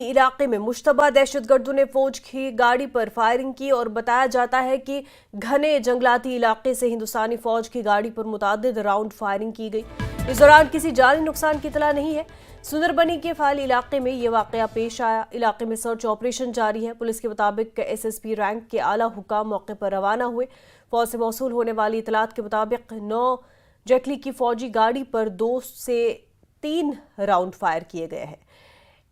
इलाके में मुश्तबा दहशतगर्दों ने फौज की गाड़ी पर फायरिंग की और बताया जाता है कि घने जंगलाती इलाके से हिंदुस्तानी फौज की गाड़ी पर मुतादिद राउंड फायरिंग की गई। इस दौरान किसी जानी नुकसान की इतला नहीं है। सुंदरबनी के फाली इलाके में यह वाकया पेश आया। इलाके में सर्च ऑपरेशन जारी है। पुलिस के मुताबिक एसएसपी रैंक के आला हुकाम मौके पर रवाना हुए। फौज से मौसूल होने वाली इतलात के मुताबिक 9 जैकली की फौजी गाड़ी पर 2 से 3 राउंड फायर किए गए हैं।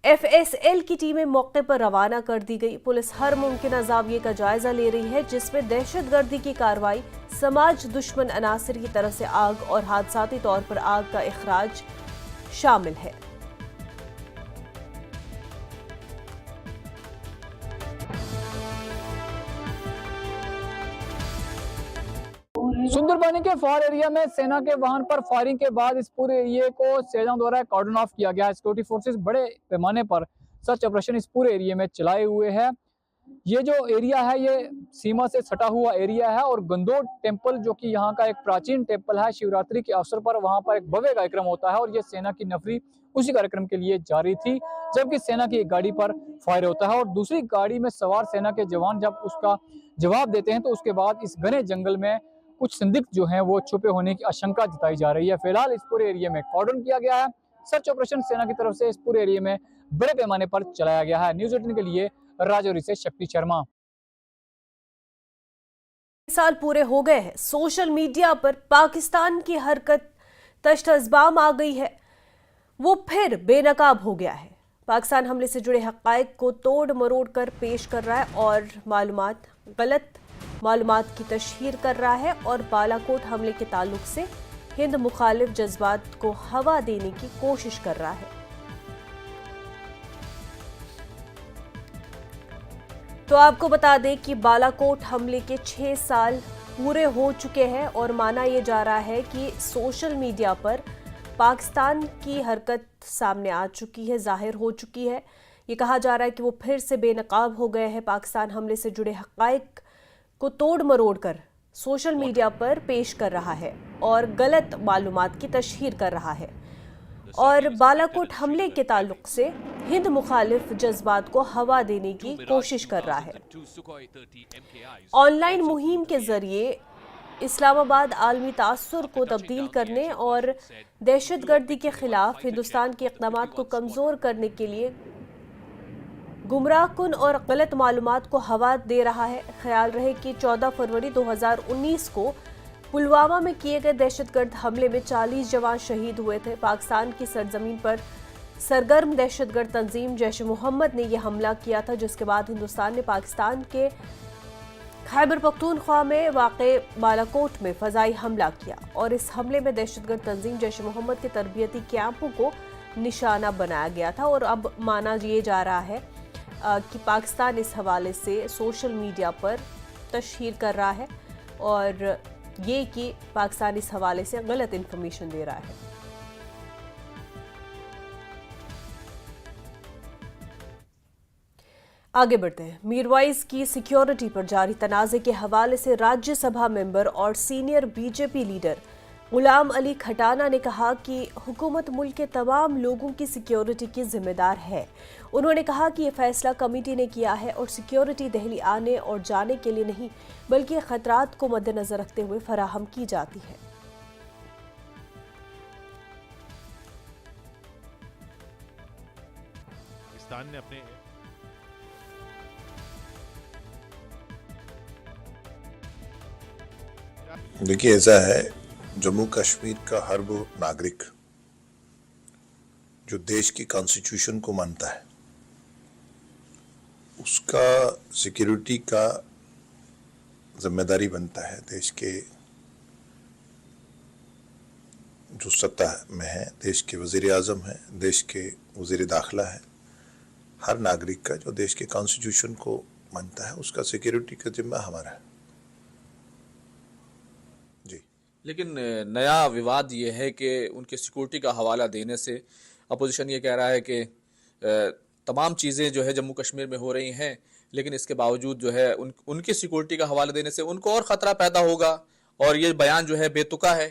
एफएसएल की टीमें मौके पर रवाना कर दी गई। पुलिस हर मुमकिन जाविये का जायजा ले रही है जिसमें दहशतगर्दी की कार्रवाई, समाज दुश्मन अनासर की तरफ से आग और हादसाती तौर पर आग का इखराज शामिल है। सुंदरबनी के फार एरिया में सेना के वाहन पर फायरिंग के बाद इस पूरे एरिया को सेना द्वारा कॉर्डन ऑफ किया गया। सिक्योरिटी फोर्सेस बड़े पैमाने पर सर्च ऑपरेशन इस पूरे एरिया में चलाए हुए हैं। ये जो एरिया है ये सीमा से सटा हुआ एरिया है और गंदोट टेम्पल जो कि यहाँ का एक प्राचीन टेम्पल है, शिवरात्रि के अवसर पर वहाँ पर एक भव्य कार्यक्रम होता है और ये सेना की नफरी उसी कार्यक्रम के लिए जारी थी जबकि सेना की एक गाड़ी पर फायर होता है और दूसरी गाड़ी में सवार सेना के जवान जब उसका जवाब देते हैं तो उसके बाद इस घने जंगल में कुछ संदिग्ध जो हैं वो छुपे होने की आशंका जताई जा रही है। फिलहाल इस पूरे एरिया में कॉर्डन किया गया है। सर्च ऑपरेशन सेना की तरफ से इस पूरे एरिया में बड़े पैमाने पर चलाया गया है। न्यूज़ 18 के लिए राजौरी से शक्ति शर्मा। साल पूरे हो गए हैं। सोशल मीडिया पर पाकिस्तान की हरकत तश्त-ए-ज़बाम आ गई है। वो फिर बेनकाब हो गया है। पाकिस्तान हमले से जुड़े हक़ाइक़ को तोड़ मरोड़ कर पेश कर रहा है और गलत मालूमात की तशहीर कर रहा है और बालाकोट हमले के ताल्लुक से हिंद मुखालिफ जज्बात को हवा देने की कोशिश कर रहा है। तो आपको बता दें कि बालाकोट हमले के 6 साल पूरे हो चुके हैं और माना यह जा रहा है कि सोशल मीडिया पर पाकिस्तान की हरकत सामने आ चुकी है, जाहिर हो चुकी है। ये कहा जा रहा है कि वो फिर से बेनकाब हो गए हैं। पाकिस्तान हमले से जुड़े हक़ाइक़ को तोड़ मरोड़ कर सोशल मीडिया पर पेश कर रहा है और गलत मालूमात की तशहीर कर रहा है और बालाकोट हमले के ताल्लुक से हिंद मुखालिफ जज्बात को हवा देने की कोशिश कर रहा है। ऑनलाइन मुहिम के जरिए इस्लामाबाद आलमी तासुर को तब्दील करने और दहशतगर्दी के खिलाफ हिंदुस्तान के इक़दामात को कमज़ोर करने के लिए गुमराहकुन और गलत मालूमात को हवा दे रहा है। ख्याल रहे कि 14 फरवरी 2019 को पुलवामा में किए गए दहशतगर्द हमले में 40 जवान शहीद हुए थे। पाकिस्तान की सरजमीन पर सरगर्म दहशतगर्द तंजीम जैश मोहम्मद ने यह हमला किया था, जिसके बाद हिंदुस्तान ने पाकिस्तान के खैबर पख्तूनख्वा में वाक़े बालाकोट में फ़ज़ाई हमला किया और इस हमले में दहशतगर्द तंजीम जैश मोहम्मद के तरबियती कैंपों को निशाना बनाया गया था। और अब माना ये जा रहा है कि पाकिस्तान इस हवाले से सोशल मीडिया पर तशहीर कर रहा है और ये कि पाकिस्तान इस हवाले से गलत इंफॉर्मेशन दे रहा है। आगे बढ़ते हैं। मीरवाइज की सिक्योरिटी पर जारी तनाज़े के हवाले से राज्यसभा मेंबर और senior BJP leader Ghulam Ali Khatana ने कहा कि हुकूमत मुल्क के तमाम लोगों की सिक्योरिटी की जिम्मेदार है। उन्होंने कहा कि यह फैसला कमेटी ने किया है और सिक्योरिटी दिल्ली आने और जाने के लिए नहीं बल्कि खतरात को मद्देनजर रखते हुए फराहम की जाती है। पाकिस्तान ने अपने देखिए, ऐसा है, जम्मू कश्मीर का हर वो नागरिक जो देश की कॉन्स्टिट्यूशन को मानता है उसका सिक्योरिटी का जिम्मेदारी बनता है। देश के जो सत्ता में है, देश के वज़ीर आज़म है, देश के वज़ीर दाखिला है, हर नागरिक का जो देश के कॉन्स्टिट्यूशन को मानता है उसका सिक्योरिटी का जिम्मा हमारा है। लेकिन नया विवाद ये है कि उनके सिक्योरिटी का हवाला देने से अपोजिशन ये कह रहा है कि तमाम चीज़ें जो है जम्मू कश्मीर में हो रही हैं, लेकिन इसके बावजूद जो है उनकी सिक्योरिटी का हवाला देने से उनको और ख़तरा पैदा होगा और ये बयान जो है बेतुका है।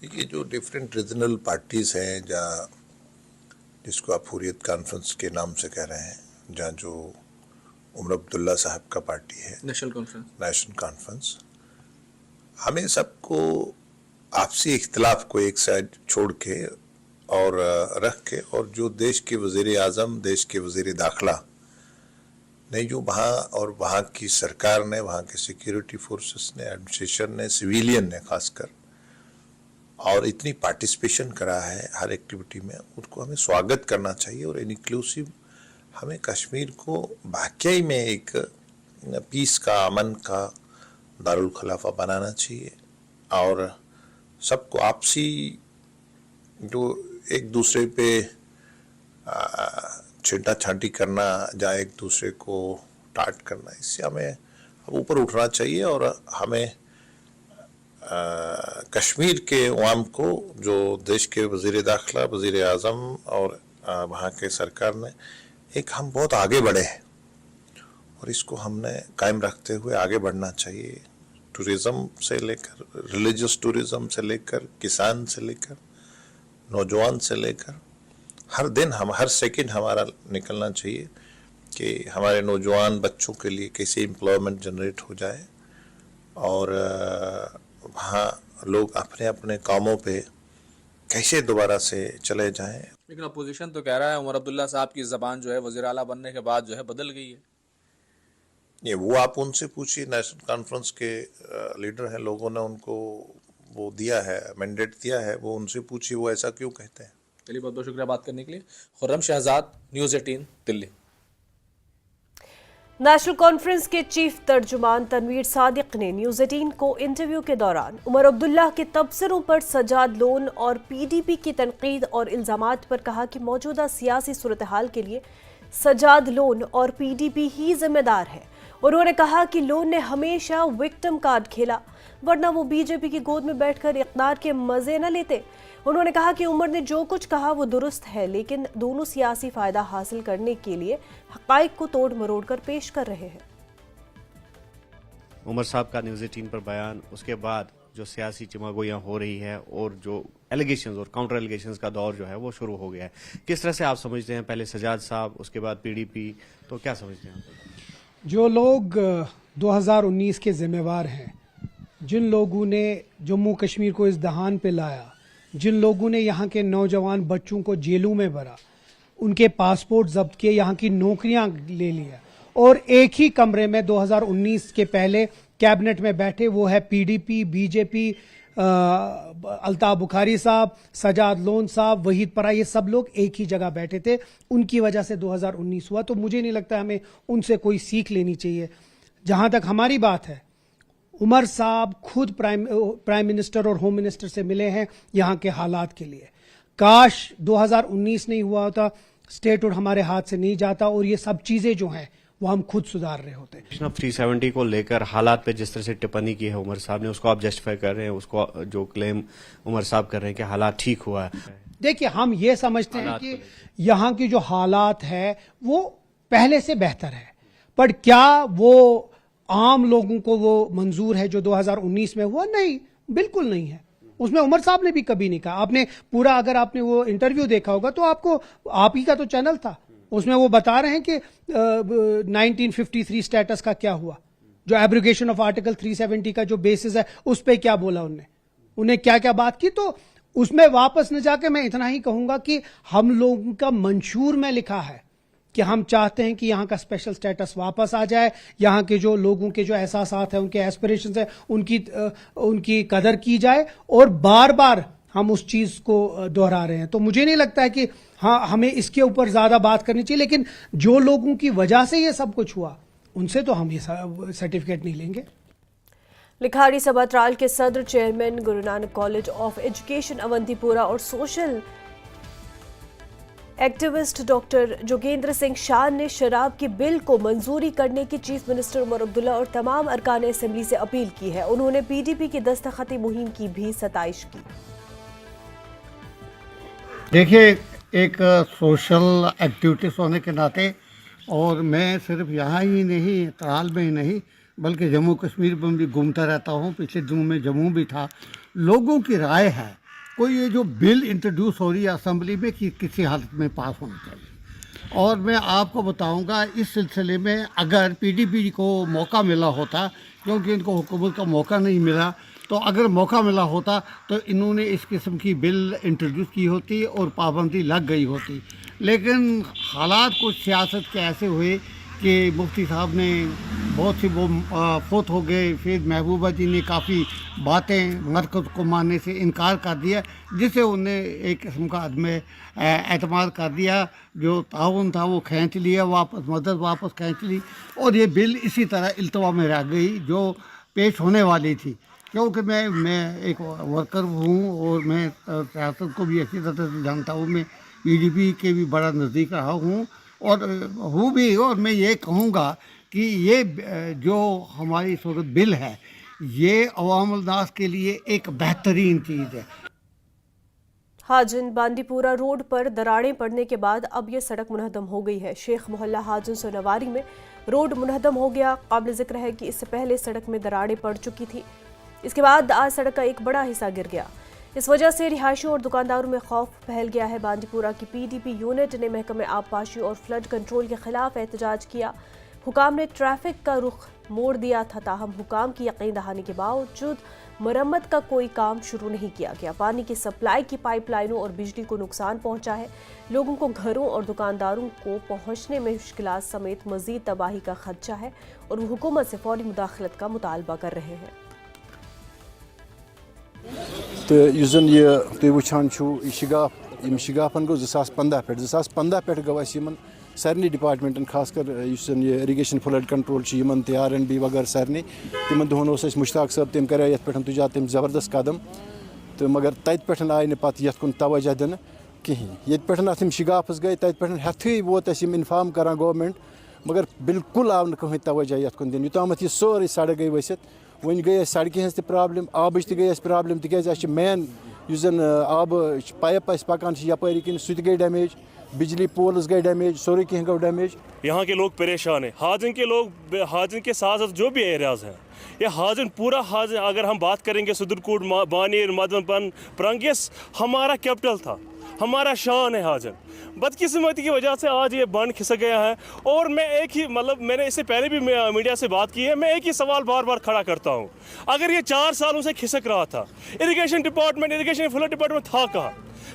देखिए, जो डिफरेंट रीजनल पार्टीज़ हैं या जिसको आप हुर्रियत कॉन्फ्रेंस के नाम से कह रहे हैं, जहाँ जो उमर अब्दुल्ला साहब का पार्टी है, नेशनल कॉन्फ्रेंस, हमें सबको आपसी इख्तिलाफ को एक साइड छोड़ के और रख के, और जो देश के वज़ीर आज़म, देश के वज़ीर दाखिला ने जो वहाँ और वहाँ की सरकार ने, वहाँ के सिक्योरिटी फोर्सेस ने, एडमिनिस्ट्रेशन ने, सिविलियन ने खासकर, और इतनी पार्टिसिपेशन करा है हर एक्टिविटी में, उनको हमें स्वागत करना चाहिए। और इंक्लूसिव हमें कश्मीर को वाकई में एक पीस का, अमन का दारुल खिलाफा बनाना चाहिए, और सबको आपसी जो एक दूसरे पे छींटा छांटी करना, या एक दूसरे को टाट करना, इससे हमें ऊपर उठना चाहिए। और हमें कश्मीर के अवाम को, जो देश के वज़ीर दाखिला, वज़ीर आज़म और वहाँ के सरकार ने, एक हम बहुत आगे बढ़े हैं और इसको हमने कायम रखते हुए आगे बढ़ना चाहिए। टूरिज़्म से लेकर, रिलीजियस टूरिज़्म से लेकर, किसान से लेकर, नौजवान से लेकर, हर दिन हम, हर सेकंड हमारा निकलना चाहिए कि हमारे नौजवान बच्चों के लिए कैसे एम्प्लॉयमेंट जनरेट हो जाए, और वहाँ लोग अपने अपने कामों पे कैसे दोबारा से चले जाएं। लेकिन अपोजिशन तो कह रहा है उमर अब्दुल्ला साहब की ज़बान जो है वज़ीर आला बनने के बाद जो है बदल गई है। ये वो आप उनसे पूछिए, नेशनल कॉन्फ्रेंस के लीडर हैं, लोगों ने उनको वो दिया है, मैंडेट दिया है, वो उनसे पूछिए वो ऐसा क्यों कहते हैं। चलिए, बहुत बहुत शुक्रिया बात करने के लिए। Khurram Shahzad, news 18 Delhi. National Conference के चीफ तर्जुमान तनवीर सादिक ने न्यूज़ 18 को इंटरव्यू के दौरान उमर अब्दुल्ला के तबसरों पर सजाद लोन और पीडीपी की तनकीद और इल्जामात पर कहा कि मौजूदा सियासी सूरत हाल के लिए सजाद लोन और पीडीपी ही जिम्मेदार है। उन्होंने कहा कि लोन ने हमेशा विक्टिम कार्ड खेला, वरना वो बीजेपी की गोद में बैठकर इक़्तिदार के मजे न लेते। उन्होंने कहा कि उमर ने जो कुछ कहा वो दुरुस्त है, लेकिन दोनों सियासी फायदा हासिल करने के लिए हक़ाइक़ को तोड़ मरोड़ कर पेश कर रहे हैं। उमर साहब का न्यूज़ 18 पर बयान, उसके बाद जो सियासी चिमागोइयाँ हो रही है और जो एलिगेशंस और काउंटर एलिगेशंस का दौर जो है वो शुरू हो गया है, किस तरह से आप समझते हैं? पहले सजाद साहब, उसके बाद पीडीपी, तो क्या समझते हैं आप? जो लोग 2019 के जिम्मेवार हैं, जिन लोगों ने जम्मू कश्मीर को इस दहान पे लाया, जिन लोगों ने यहाँ के नौजवान बच्चों को जेलों में भरा, उनके पासपोर्ट जब्त किए, यहाँ की नौकरियां ले लिया, और एक ही कमरे में 2019 के पहले कैबिनेट में बैठे, वो है पीडीपी, बीजेपी, अल्ताफ बुखारी साहब, सजाद लोन साहब, वहीद परा, ये सब लोग एक ही जगह बैठे थे। उनकी वजह से 2019 हुआ। तो मुझे नहीं लगता हमें उनसे कोई सीख लेनी चाहिए। जहां तक हमारी बात है, उमर साहब खुद प्राइम मिनिस्टर और होम मिनिस्टर से मिले हैं यहाँ के हालात के लिए। काश 2019 नहीं हुआ होता, स्टेटहुड हमारे हाथ से नहीं जाता, और ये सब चीजें जो हैं वो हम खुद सुधार रहे होते। 370 को लेकर हालात पे जिस तरह से टिप्पणी की है उमर साहब ने, उसको आप जस्टिफाई कर रहे हैं? उसको जो क्लेम उमर साहब कर रहे हैं कि हालात ठीक हुआ है, देखिए हम ये समझते हैं कि यहाँ की जो हालात है वो पहले से बेहतर है, पर क्या वो आम लोगों को वो मंजूर है जो 2019 में हुआ? नहीं, बिल्कुल नहीं है। उसमें उमर साहब ने भी कभी नहीं कहा। आपने पूरा, अगर आपने वो इंटरव्यू देखा होगा तो आपको, आप ही का तो चैनल था, उसमें वो बता रहे हैं कि 1953 स्टेटस का क्या हुआ, जो एब्रोगेशन ऑफ आर्टिकल 370 का जो बेसिस है उस पे क्या बोला उन्हें क्या क्या बात की। तो उसमें वापस न जाके मैं इतना ही कहूंगा कि हम लोगों का मंशूर में लिखा है कि हम चाहते हैं कि यहाँ का स्पेशल स्टेटस वापस आ जाए, यहाँ के जो लोगों के जो एहसासात हैं, उनके एस्पिरेशंस हैं, उनकी कदर की जाए, और बार बार हम उस चीज को दोहरा रहे हैं। तो मुझे नहीं लगता है कि हाँ हमें इसके ऊपर ज्यादा बात करनी चाहिए, लेकिन जो लोगों की वजह से ये सब कुछ हुआ उनसे तो हम ये सर्टिफिकेट नहीं लेंगे। लिखाड़ी सभा त्राल के सदर chairman Guru Nanak college of education Awantipora और social activist doctor Joginder Singh Shah ने शराब के बिल को मंजूरी करने की चीफ मिनिस्टर उमर अब्दुल्ला और तमाम अरकान असेंबली से अपील की है। उन्होंने पीडीपी की दस्तखती मुहिम की भी सताइश की। देखिए, एक सोशल एक्टिविटीज होने के नाते, और मैं सिर्फ यहाँ ही नहीं, त्राल में ही नहीं, बल्कि जम्मू कश्मीर में भी घूमता रहता हूँ। पिछले दिनों में जम्मू भी था। लोगों की राय है, कोई ये जो बिल इंट्रोड्यूस हो रही है असेंबली में कि किसी हालत में पास होना चाहिए, और मैं आपको बताऊंगा इस सिलसिले में अगर पीडीपी को मौका मिला होता, क्योंकि इनको हुकूमत का मौका नहीं मिला, तो अगर मौका मिला होता तो इन्होंने इस किस्म की बिल इंट्रोड्यूस की होती और पाबंदी लग गई होती। लेकिन हालात कुछ सियासत के ऐसे हुए कि मुफ्ती साहब ने बहुत सी वो फोत हो गए, फिर महबूबा जी ने काफ़ी बातें मरकज़ को मानने से इनकार कर दिया, जिससे उन्हें एक किस्म का अदम एतमाद कर दिया। जो ताउन था वो खींच लिया वापस, मदद वापस खींच ली, और ये बिल इसी तरह इल्तवा में रह गई जो पेश होने वाली थी। क्योंकि मैं एक वर्कर हूँ और मैं सियासत को भी अच्छी तरह से जानता हूँ, मैं पीडीपी के भी बड़ा नज़दीक रहा हूँ और हूँ भी, और मैं ये कहूँगा कि ये जो हमारी इस वक्त बिल है ये अवामुल नास के लिए एक बेहतरीन चीज़ है। हाजिन बांदीपुरा रोड पर दरारें पड़ने के बाद अब ये सड़क मुनहदम हो गई है। शेख मोहल्ला हाजिन सोनावारी में रोड मुनहदम हो गया। काबिल जिक्र है कि इससे पहले सड़क में दरारें पड़ चुकी थी, इसके बाद आज सड़क का एक बड़ा हिस्सा गिर गया। इस वजह से रिहायशियों और दुकानदारों में खौफ फैल गया है। बांदीपुरा की पीडीपी यूनिट ने महकमे आबपाशी और फ्लड कंट्रोल के खिलाफ एहतजाज किया। हुकाम ने ट्रैफिक का रुख मोड़ दिया था, ताहम हुकाम की यकीन दहानी के बावजूद मरम्मत का कोई काम शुरू नहीं किया गया। पानी की सप्लाई की पाइपलाइनों और बिजली को नुकसान पहुंचा है। लोगों को घरों और दुकानदारों को पहुंचने में मुश्किलात समेत मजीद तबाही का खदशा है और वो हुकूमत से फौरी मुदाखलत का मुतालबा कर रहे हैं। तो युस जन ये तुम वुचान शिगाफन गो 2015 पे 2015 पे गो सारे डिपार्टमेंटन खासकर ये इरिगेशन फ्लड कंट्रोल TRNB वगैरह सारे तिमन दोहन मुश्ताक साहब तम कर ये तुजा तम ज़बरदस्त कदम, तो मगर तत पे आय ना पे ये तवज्जो दिन कहें। ये पे शिगाफस गई तत पे हेथु वोत इन्फॉर्म कर गवर्नमेंट, मगर बिल्कुल आव ना कहीं तवज्जो ये दिन युतामत ये सोरे सड़क गई वसित। वन गई सड़क हज प्रॉब्लम, आबच गई प्रॉब्लम, तिज मेन जन आब पाइप पकान यपारी किन सह गई डैमेज, बिजली पोल्स गई डैमेज, सोरे कह गो डैमेज। यहाँ के लोग परेशान हैं। हाजिन के लोग, हाजिन के साथ साथ जो भी एरियाज़ हैं, ये हाजिन पूरा हाजिन, अगर हम बात करेंगे सुदरकोट, बानीर, मदनपन, प्रंगिस हमारा कैपिटल था, हमारा शान है हाजिन। बदकिस्मती की वजह से आज ये बंद खिसक गया है। और मैं एक ही मैंने इससे पहले भी मीडिया से बात की है, मैं एक ही सवाल बार बार खड़ा करता हूँ, अगर ये 4 सालों से खिसक रहा था, irrigation department, irrigation flood department था कहाँ?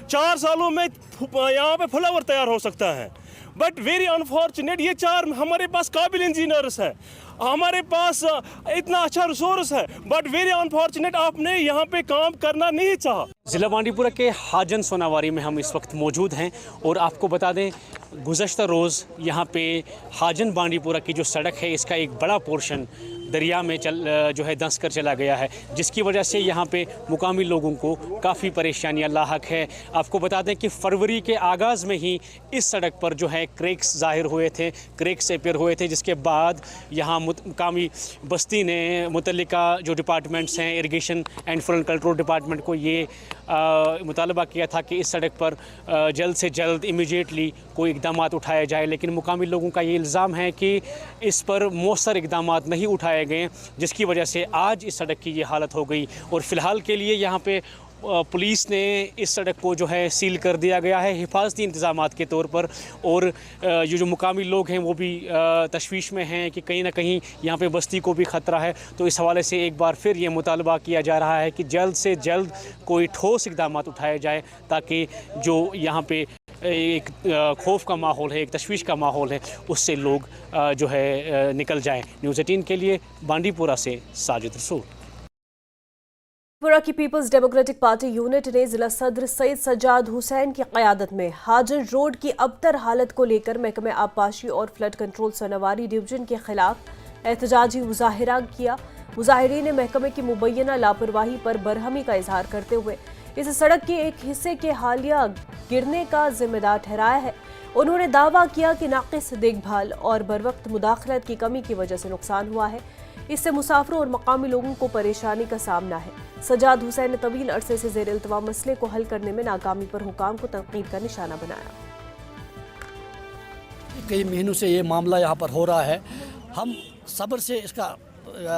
4 सालों में यहाँ पे फ्लावर तैयार हो सकता है, बट वेरी अनफॉर्चुनेट ये 4 हमारे पास काबिल इंजीनियर्स हैं, हमारे पास इतना अच्छा रिसोर्स है, बट वेरी अनफॉर्चुनेट आपने यहाँ पे काम करना नहीं चाहा। ज़िला बांदीपुरा के हाजन सोनावारी में हम इस वक्त मौजूद हैं और आपको बता दें गुज़श्ता रोज़ यहाँ पे हाजन बांदीपुरा की जो सड़क है इसका एक बड़ा पोर्शन दरिया में जो है धंस कर चला गया है, जिसकी वजह से यहाँ पे मुकामी लोगों को काफ़ी परेशानियाँ लाहक है। आपको बता दें कि फरवरी के आगाज़ में ही इस सड़क पर जो है क्रैक्स ज़ाहिर हुए थे, क्रैक्स अपीयर हुए थे, जिसके बाद यहाँ मुकामी बस्ती ने मुतल्लिका जो डिपार्टमेंट्स हैं, irrigation and flood control department को ये मुतालबा किया था कि इस सड़क पर जल्द से जल्द इमीडिएटली कोई इक़दाम उठाए जाए। लेकिन मुकामी लोगों का ये इल्ज़ाम है कि इस पर मौसर इक़दाम नहीं उठाए गए, जिसकी वजह से आज इस सड़क की ये हालत हो गई। और फ़िलहाल के लिए यहाँ पे पुलिस ने इस सड़क को जो है सील कर दिया गया है हिफाजती इंतज़ामात के तौर पर। और ये जो मुकामी लोग हैं वो भी तशवीश में हैं कि कहीं ना कहीं यहाँ पे बस्ती को भी ख़तरा है। तो इस हवाले से एक बार फिर ये मुतालबा किया जा रहा है कि जल्द से जल्द कोई ठोस इक़दाम उठाए जाए, ताकि जो यहाँ पे एक खौफ का माहौल है, एक तशवीश का माहौल है, उससे लोग जो है निकल जाएं। न्यूज़ 18 के लिए बांदीपुरा से साजिद रसूल। बांदीपुरा की पीपल्स डेमोक्रेटिक पार्टी यूनिट ने जिला सदर सैयद सज्जाद हुसैन की क़यादत में हाजन रोड की अबतर हालत को लेकर महकमे आबपाशी और फ्लड कंट्रोल सोनावारी डिवीजन के खिलाफ एहतजाजी मुजाहिरा किया। मुजाहिरीन ने महकमे की मुबैना लापरवाही पर बरहमी का इजहार करते हुए इस सड़क के एक हिस्से के हालिया गिरने का जिम्मेदार ठहराया है। उन्होंने दावा किया कि नाक़िस देखभाल और बरवक्त मुदाखलत की कमी की वजह से नुकसान हुआ है, इससे मुसाफिरों और मकामी लोगों को परेशानी का सामना है। सज्जाद हुसैन ने तवील अरसे से ज़ेर इल्तवा मसले को हल करने में नाकामी पर हुकाम को तनकीद का निशाना बनाया। कई महीनों से ये मामला यहाँ पर हो रहा है, हम सब्र से इसका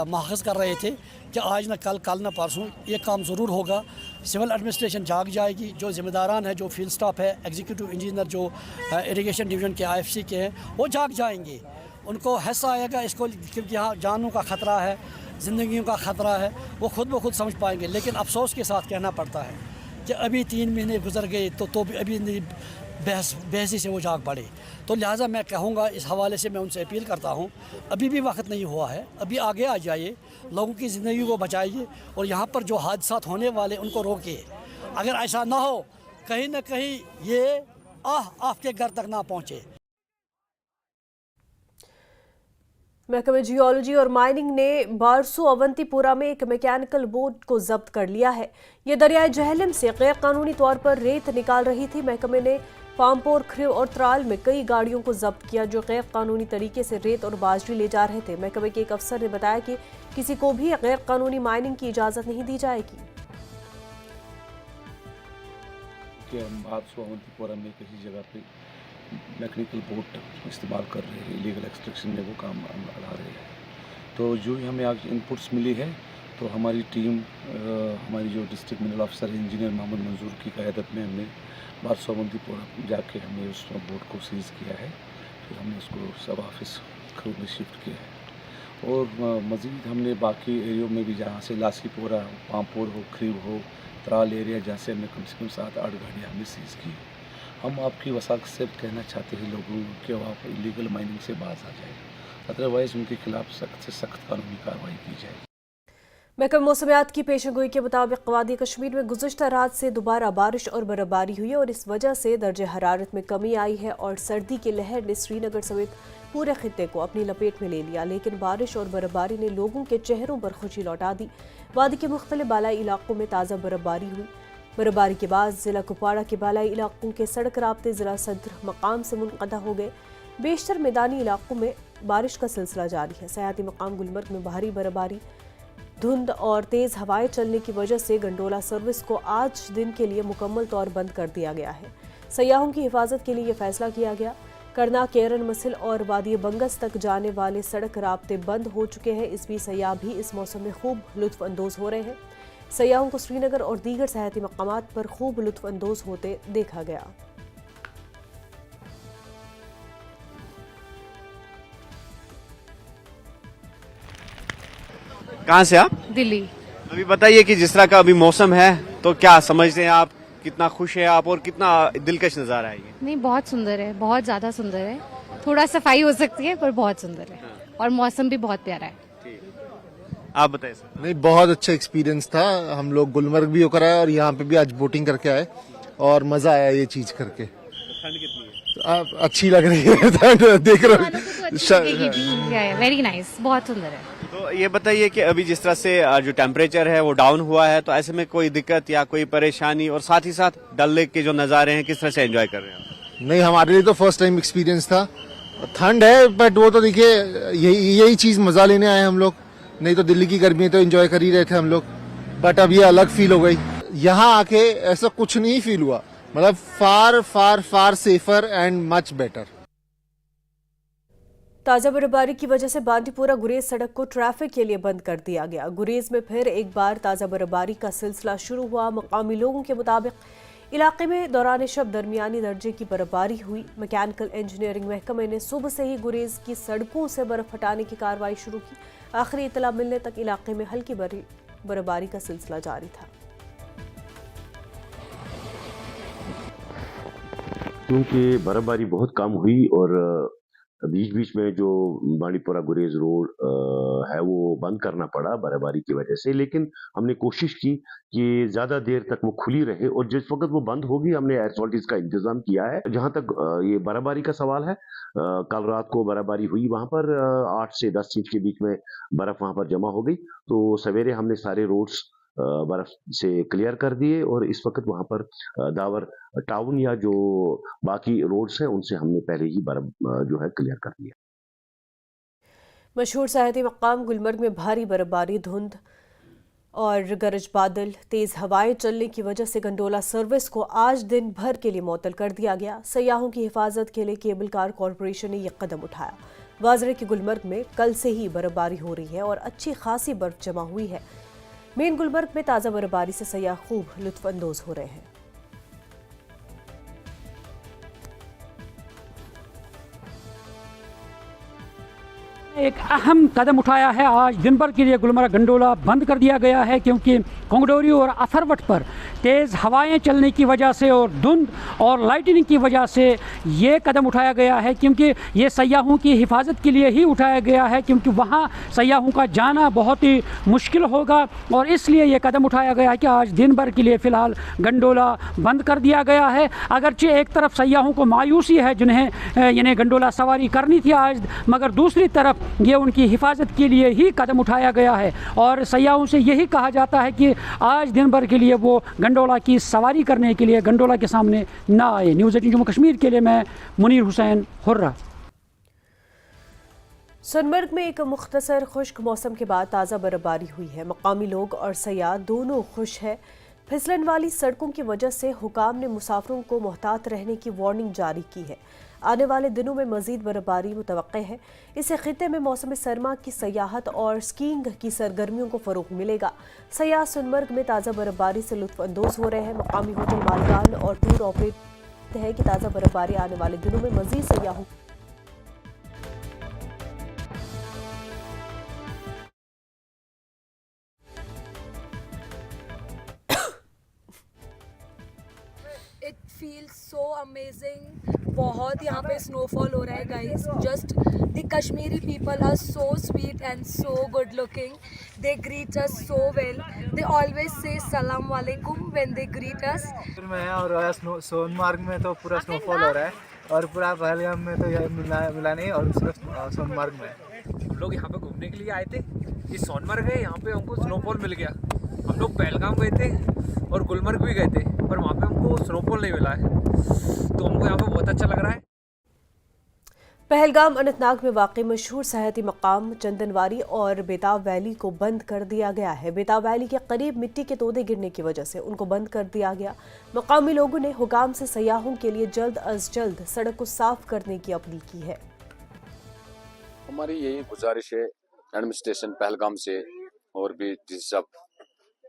माखज़ कर रहे थे कि आज न कल, कल न परसों ये काम ज़रूर होगा। सिविल एडमिनिस्ट्रेशन जाग जाएगी, जो ज़िम्मेदारान है, जो फील्ड स्टाफ है, एग्जीक्यूटिव इंजीनियर जो इरिगेशन डिवीज़न के IFC के हैं, वो जाग जाएंगे। उनको हिस्सा आएगा इसको, क्योंकि यहाँ जानों का ख़तरा है, ज़िंदगियों का ख़तरा है, वो खुद ब खुद समझ पाएंगे। लेकिन अफसोस के साथ कहना पड़ता है कि अभी 3 महीने गुजर गए तो भी अभी बहसी से वो जाग पड़े। तो लिहाजा मैं कहूँगा, इस हवाले से मैं उनसे अपील करता हूँ, अभी भी वक्त नहीं हुआ है, अभी आगे आ जाइए, लोगों की ज़िंदगी को बचाइए और यहाँ पर जो हादसात होने वाले उनको रोकिए। अगर ऐसा ना हो, कहीं ना कहीं ये आपके घर तक ना पहुँचे। महकमे जियोलॉजी और माइनिंग ने बारसू अवंतीपुरा में एक मैकेनिकल बोट को जब्त कर लिया है। ये दरियाए जहलम से गैर कानूनी तौर पर रेत निकाल रही थी। महकमे ने पामपोर, खरीव और त्राल में कई गाड़ियों को जब्त किया जो गैर कानूनी तरीके से रेत और बाजरी ले जा रहे थे। महकमे के एक अफसर ने बताया कि किसी को भी गैर कानूनी माइनिंग की इजाजत नहीं दी जाएगी। हम बारसू अवंतीपुरा में किसी जगह पे मैकेनिकल बोट इस्तेमाल कर रहे हैं, इलीगल एक्सट्रैक्शन में वो काम ला रहे हैं। तो जो ही हमें आज इनपुट्स मिली है, तो हमारी टीम, हमारी जो district mineral officer engineer Mohammad Manzoor की क़यादत में हमने बारसू अवंतीपुरा जाके हमने उस बोट को सीज़ किया है। फिर हमने उसको सब ऑफिस क्रू में शिफ्ट किया है और मज़ीद हमने बाकी एरियो में भी, जहाँ से लासीपुरा, पामपुर हो, खरीव हो, त्राल एरिया, जहाँ से हमने कम से कम 7-8 गाड़ियाँ हमने सीज़ की। हम आपकी वसात से कहना चाहते हैं लोगों कि वो आप इलीगल माइनिंग से बाज आ जाए, अदरवाइज़ उनके खिलाफ सख्त से सख्त कानूनी कार्रवाई की जाए। महकमा मौसमियात की पेशेगोई के मुताबिक वादी कश्मीर में गुज़श्ता रात से दोबारा बारिश और बर्फबारी हुई और इस वजह से दर्जे हरारत में कमी आई है और सर्दी की लहर ने श्रीनगर समेत पूरे खित्ते को अपनी लपेट में ले लिया। लेकिन बारिश और बर्फबारी ने लोगों के चेहरों पर खुशी लौटा दी। वादी के मुख्तलिफ बालाई इलाकों में ताज़ा बर्फबारी हुई। बर्फबारी के बाद जिला कुपवाड़ा के बालाई इलाकों के सड़क राब्ते जिला सदर मकाम से मुनक़ता हो गए। बेशतर मैदानी इलाकों में बारिश का सिलसिला जारी है। सयाहती मकाम गुलमर्ग में भारी बर्फबारी, धुंध और तेज़ हवाएं चलने की वजह से गंडोला सर्विस को आज दिन के लिए मुकम्मल तौर बंद कर दिया गया है। सयाहों की हिफाजत के लिए यह फैसला किया गया। करना, केरन, मसिल और वादी बंगस तक जाने वाले सड़क राब्ते बंद हो चुके हैं। इस बीच सयाह भी इस मौसम में खूब लुत्फ अंदोज हो रहे हैं। सयाहों को श्रीनगर और दीगर सयाहती मकामात पर खूब लुत्फ अंदोज होते देखा गया। कहाँ से आप? दिल्ली। अभी बताइए कि जिस तरह का अभी मौसम है, तो क्या समझते हैं आप, कितना खुश है आप और कितना दिलकश नज़ारा है ये? नहीं, बहुत सुंदर है, बहुत ज़्यादा सुंदर है। थोड़ा सफाई हो सकती है पर बहुत सुंदर है और मौसम भी बहुत प्यारा है। आप बताइए सर। नहीं, बहुत अच्छा एक्सपीरियंस था। हम लोग गुलमर्ग भी होकर आए और यहाँ पे भी आज बोटिंग करके आए और मजा आया ये चीज करके। ठंड कितनी है? अच्छी लग रही है ठंड देख रहे। वेरी नाइस, बहुत सुंदर है। तो ये बताइए कि अभी जिस तरह से जो टेम्परेचर है वो डाउन हुआ है, तो ऐसे में कोई दिक्कत या कोई परेशानी, और साथ ही साथ डल लेक के जो नज़ारे हैं किस तरह से एंजॉय कर रहे हैं? नहीं, हमारे लिए तो फर्स्ट टाइम एक्सपीरियंस था। ठंड है बट वो तो देखिए यही चीज मजा लेने आए हम लोग। नहीं तो दिल्ली की गर्मी तो एंजॉय कर ही रहे थे हम लोग, बट अब ये अलग फील हो गई। यहाँ आके ऐसा कुछ नहीं फील हुआ, मतलब फार फार फार सेफर एंड मच बेटर। ताज़ा बर्फबारी की वजह से बांदीपुरा गुरेज सड़क को ट्रैफिक के लिए बंद कर दिया गया। गुरेज में फिर एक बार ताज़ा बर्फबारी का सिलसिला शुरू हुआ। मकामी लोगों के मुताबिक इलाके में दौरान शब दरमियानी दर्जे की बर्फबारी हुई। मैकेनिकल इंजीनियरिंग महकमे ने सुबह से ही गुरेज की सड़कों से बर्फ हटाने की कार्रवाई शुरू की। आखिरी इतला मिलने तक इलाके में हल्की बर्फबारी का सिलसिला जारी था। क्योंकि बर्फबारी बहुत कम हुई और बीच बीच में जो बांडीपुरा गुरेज रोड है वो बंद करना पड़ा बर्फबारी की वजह से, लेकिन हमने कोशिश की कि ज़्यादा देर तक वो खुली रहे और जिस वक्त वो बंद होगी हमने एयर सॉल्टिस का इंतज़ाम किया है। जहाँ तक ये बर्फबारी का सवाल है, कल रात को बर्फबारी हुई, वहाँ पर 8 से 10 इंच के बीच में बर्फ़ वहाँ पर जमा हो गई। तो सवेरे हमने सारे रोड्स बर्फ से क्लियर कर दिए और इस वक्त वहाँ पर दावर टाउन या जो बाकी रोड्स हैं उनसे हमने पहले ही बर्फ जो है क्लियर कर दिया। मशहूर सयाहती मकाम गुलमर्ग में भारी बर्फबारी, धुंध और गरज बादल, तेज हवाएं चलने की वजह से गंडोला सर्विस को आज दिन भर के लिए मुअत्तल कर दिया गया। सयाहों की हिफाजत के लिए केबल कार कॉरपोरेशन ने यह कदम उठाया। वाज़ कि गुलमर्ग में कल से ही बर्फबारी हो रही है और अच्छी खासी बर्फ जमा हुई है। मेन गुलमर्ग में ताज़ा बर्फबारी से सयाह खूब लुत्फ अंदोज हो रहे हैं। एक अहम कदम उठाया है। आज दिन भर के लिए गुलमर्ग गंडोला बंद कर दिया गया है क्योंकि कोंगडोरी और अथरवट पर तेज़ हवाएं चलने की वजह से और धुंध और लाइटनिंग की वजह से ये कदम उठाया गया है, क्योंकि ये सयाहों की हिफाजत के लिए ही उठाया गया है, क्योंकि वहाँ सयाहों का जाना बहुत ही मुश्किल होगा और इसलिए ये कदम उठाया गया है कि आज दिन भर के लिए फ़िलहाल गंडोला बंद कर दिया गया है। अगरचे एक तरफ सयाहों को मायूसी है जिन्हें यानी गंडोला सवारी करनी थी आज, मगर दूसरी तरफ ये उनकी हिफाजत के लिए ही कदम उठाया गया है और सयाहों से यही कहा जाता है कि आज दिन भर के लिए वो गंडोला की सवारी करने के लिए गंडोला के सामने ना आए। न्यूज़ 18 जम्मू कश्मीर के लिए मैं मुनीर हुसैन हुर्रा। सोनमर्ग में एक मुख्तसर खुश्क मौसम के बाद ताज़ा बर्फबारी हुई है। मकामी लोग और सयाह दोनों खुश हैं। फिसलन वाली सड़कों की वजह से हुकाम ने मुसाफिरों को मोहतात रहने की वार्निंग जारी की है। आने वाले दिनों में मज़ीद बर्फबारी मुतवक्के है। इससे खित्ते में मौसम सरमा की सयाहत और स्कीइंग की सरगर्मियों को फ़रोग़ मिलेगा। सयाह सोनमर्ग में ताज़ा बर्फबारी से लुत्फ़ अंदोज़ हो रहे हैं। मकामी होटल मालिकान और टूर ऑपरेटर है कि ताज़ा बर्फबारी आने वाले दिनों में मज़ीद सयाहों It feels so amazing. बहुत यहाँ पे स्नोफॉल हो रहा है guys. Just the Kashmiri people are so sweet and so good looking. They greet us so well. They always say salam alaikum when they greet us. में और सोनमार्ग में तो पूरा स्नोफॉल हो रहा है और पूरा पहलगाम में तो मिला नहीं और सिर्फ सोनमार्ग में। हम लोग यहाँ पे घूमने के लिए आए थे। ये सोनमर्ग है, यहाँ पे हमको स्नोफॉल मिल गया। हम लोग पहलगाम गए थे और गुलमर्ग भी गए थे पर वहाँ पे हमको स्नोफॉल नहीं मिला है, तो हमको यहाँ पे बहुत अच्छा लग रहा है। पहलगाम अनंतनाग में वाक़ई मशहूर सयाहती मकाम चंदनवारी और बेताब वैली को बंद कर दिया गया है। बेताब वैली के करीब मिट्टी के तोदे गिरने की वजह से उनको बंद कर दिया गया। मकामी लोगों ने हुकाम से सयाहों के लिए जल्द अज जल्द सड़क को साफ करने की अपील की है। हमारी यही गुजारिश है एडमिनिस्ट्रेशन पहलगाम से और भी सब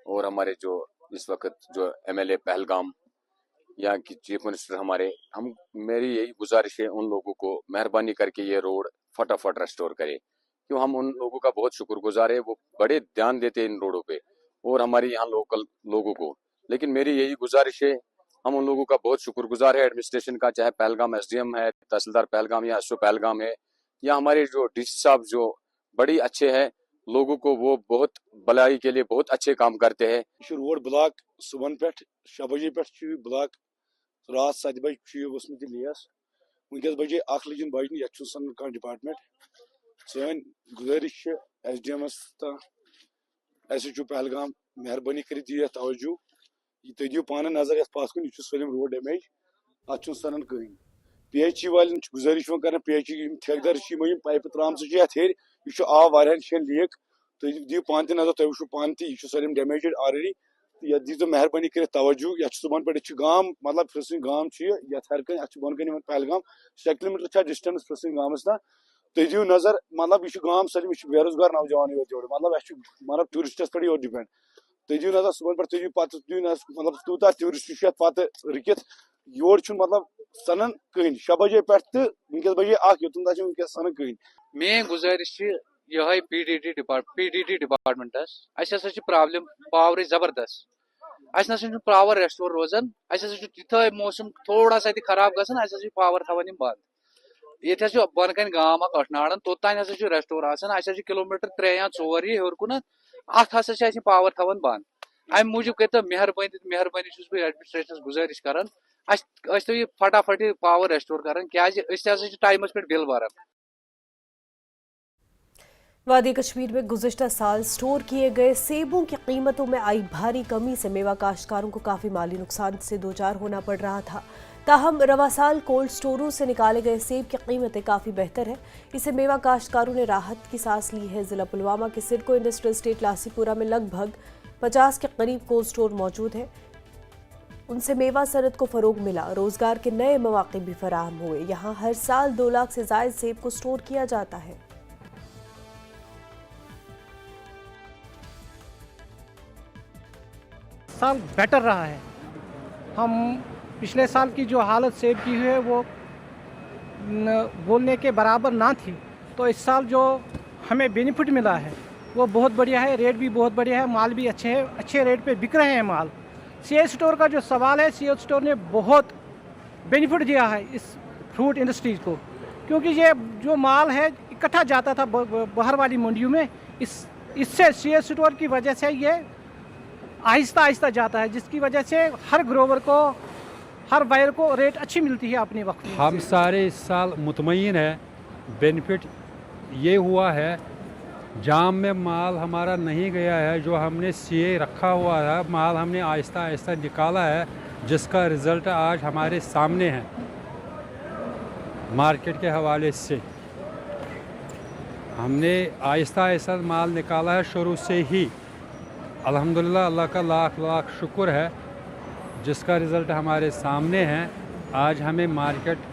और हमारे जो इस वक्त जो MLA पहलगाम यहाँ की चीफ मिनिस्टर मेरी यही गुजारिश है उन लोगों को मेहरबानी करके ये रोड फटाफट रेस्टोर करे, क्यों हम उन लोगों का बहुत शुक्रगुजार है। वो बड़े ध्यान देते हैं इन रोडों पे और हमारे यहाँ लोकल लोगों को। लेकिन मेरी यही गुजारिश है, हम उन लोगों का बहुत शुक्रगुजार है एडमिनिस्ट्रेशन का, चाहे पहलगाम SDM है, तहसीलदार पहलगाम या SO पहलगाम है, या हमारे जो DC साहब जो बड़ी अच्छे हैं, लोगों को वो बहुत भलाई के लिए बहुत अच्छे काम करते हैं। रोड ब्लॉक सुबह पे 6 बजे पे ब्लॉक रात 7 बजे वसमत लियस वनकस बजे 1 लजन बजन ये सन कह डिपार्टमेंट सन गुजारिश SDM SHO पहलगाम मेहरबानी कर दियो तवज्जो तुम दियो पान नजर ये पास कुन सलम रोड डैमेज अत सनन कहीं PHE वाले गुजारिश कर PHE ठेकेदार पाइप त्राम हेर यह आव वारियान शेन लीक तुम दियो पान नजर तुम वो पान यह सलम डैमेज ऑलरेडी ये दीजो मेहरबानी कर तवज्जो ये सुबह पे गाम मतलब फ्रसिंग गाम ये हर कन बोन कन पहलगाम 6 किलोमीटर डिस्टेंस फ्रसिंग गामस ना तुम दियो नजर मतलब यह गाम सलम यह बेरोजगार नौजवान योर मतलब टूरिस्टस पे योर डिपेंड तुम दियो नजर सुबह पे तुम पे दियो मतलब तूता टूरिस्ट पे रुकित योर मतलब सनन कहीं 6 बजे पे तो वनकस बजे 1 योतन वनकस सनन कहीं। मैं गुजारिश यह PDD डिपार्टमेंटस प्रॉब्लम पावर जबरदस्त अस पावर रेस्टोर रोजान ये मौसम थोड़ा सा खराब गसान पावर थवान बंद ये बन कन गाम कठनाड़न तोतान रेस्टोर आसान किलोमीटर 3 या 4 ये हेर कुन अत पावर थवान बंद अम मूजूब कर मेहरबानी एडमिनिस्ट्रेशन गुजारिश कर फटाफट पावर रेस्टोर कर टाइमस पे बिल भरान। वादी कश्मीर में गुज़िश्ता साल स्टोर किए गए सेबों की कीमतों में आई भारी कमी से मेवा काश्तकारों को काफ़ी माली नुकसान से दो चार होना पड़ रहा था। ताहम रवा साल कोल्ड स्टोरों से निकाले गए सेब की कीमतें काफ़ी बेहतर है। इससे मेवा काश्तकारों ने राहत की सांस ली है। ज़िला पुलवामा के सिडको इंडस्ट्रियल स्टेट लासीपुरा में लगभग 50 के करीब कोल्ड स्टोर मौजूद है। उनसे मेवा सनत को फरोग मिला, रोजगार के नए मौके भी फराहम हुए। यहाँ हर साल 2 लाख से ज्यादा सेब को स्टोर किया जाता है। साल बेटर रहा है। हम पिछले साल की जो हालत सेब की हुई है वो बोलने के बराबर ना थी, तो इस साल जो हमें बेनिफिट मिला है वो बहुत बढ़िया है। रेट भी बहुत बढ़िया है, माल भी अच्छे हैं, अच्छे रेट पे बिक रहे हैं माल। सीएस स्टोर का जो सवाल है, सीएस स्टोर ने बहुत बेनिफिट दिया है इस फ्रूट इंडस्ट्रीज को, क्योंकि ये जो माल है इकट्ठा जाता था बाहर वाली मंडियों में, इससे सीएस स्टोर की वजह से ये आहिस्ता आहिस्ता जाता है, जिसकी वजह से हर ग्रोवर को, हर बायर को रेट अच्छी मिलती है अपने वक्त में। हम सारे इस साल मुतमईन है। बेनिफिट ये हुआ है, जाम में माल हमारा नहीं गया है, जो हमने सीए रखा हुआ है माल हमने आहिस्ता आहिस्ता निकाला है, जिसका रिज़ल्ट आज हमारे सामने है। मार्केट के हवाले से हमने आहिस्ता आहिस्ता माल निकाला है शुरू से ही। अल्हम्दुलिल्लाह, अल्लाह का लाख लाख शुक्र है, जिसका रिज़ल्ट हमारे सामने है। आज हमें मार्केट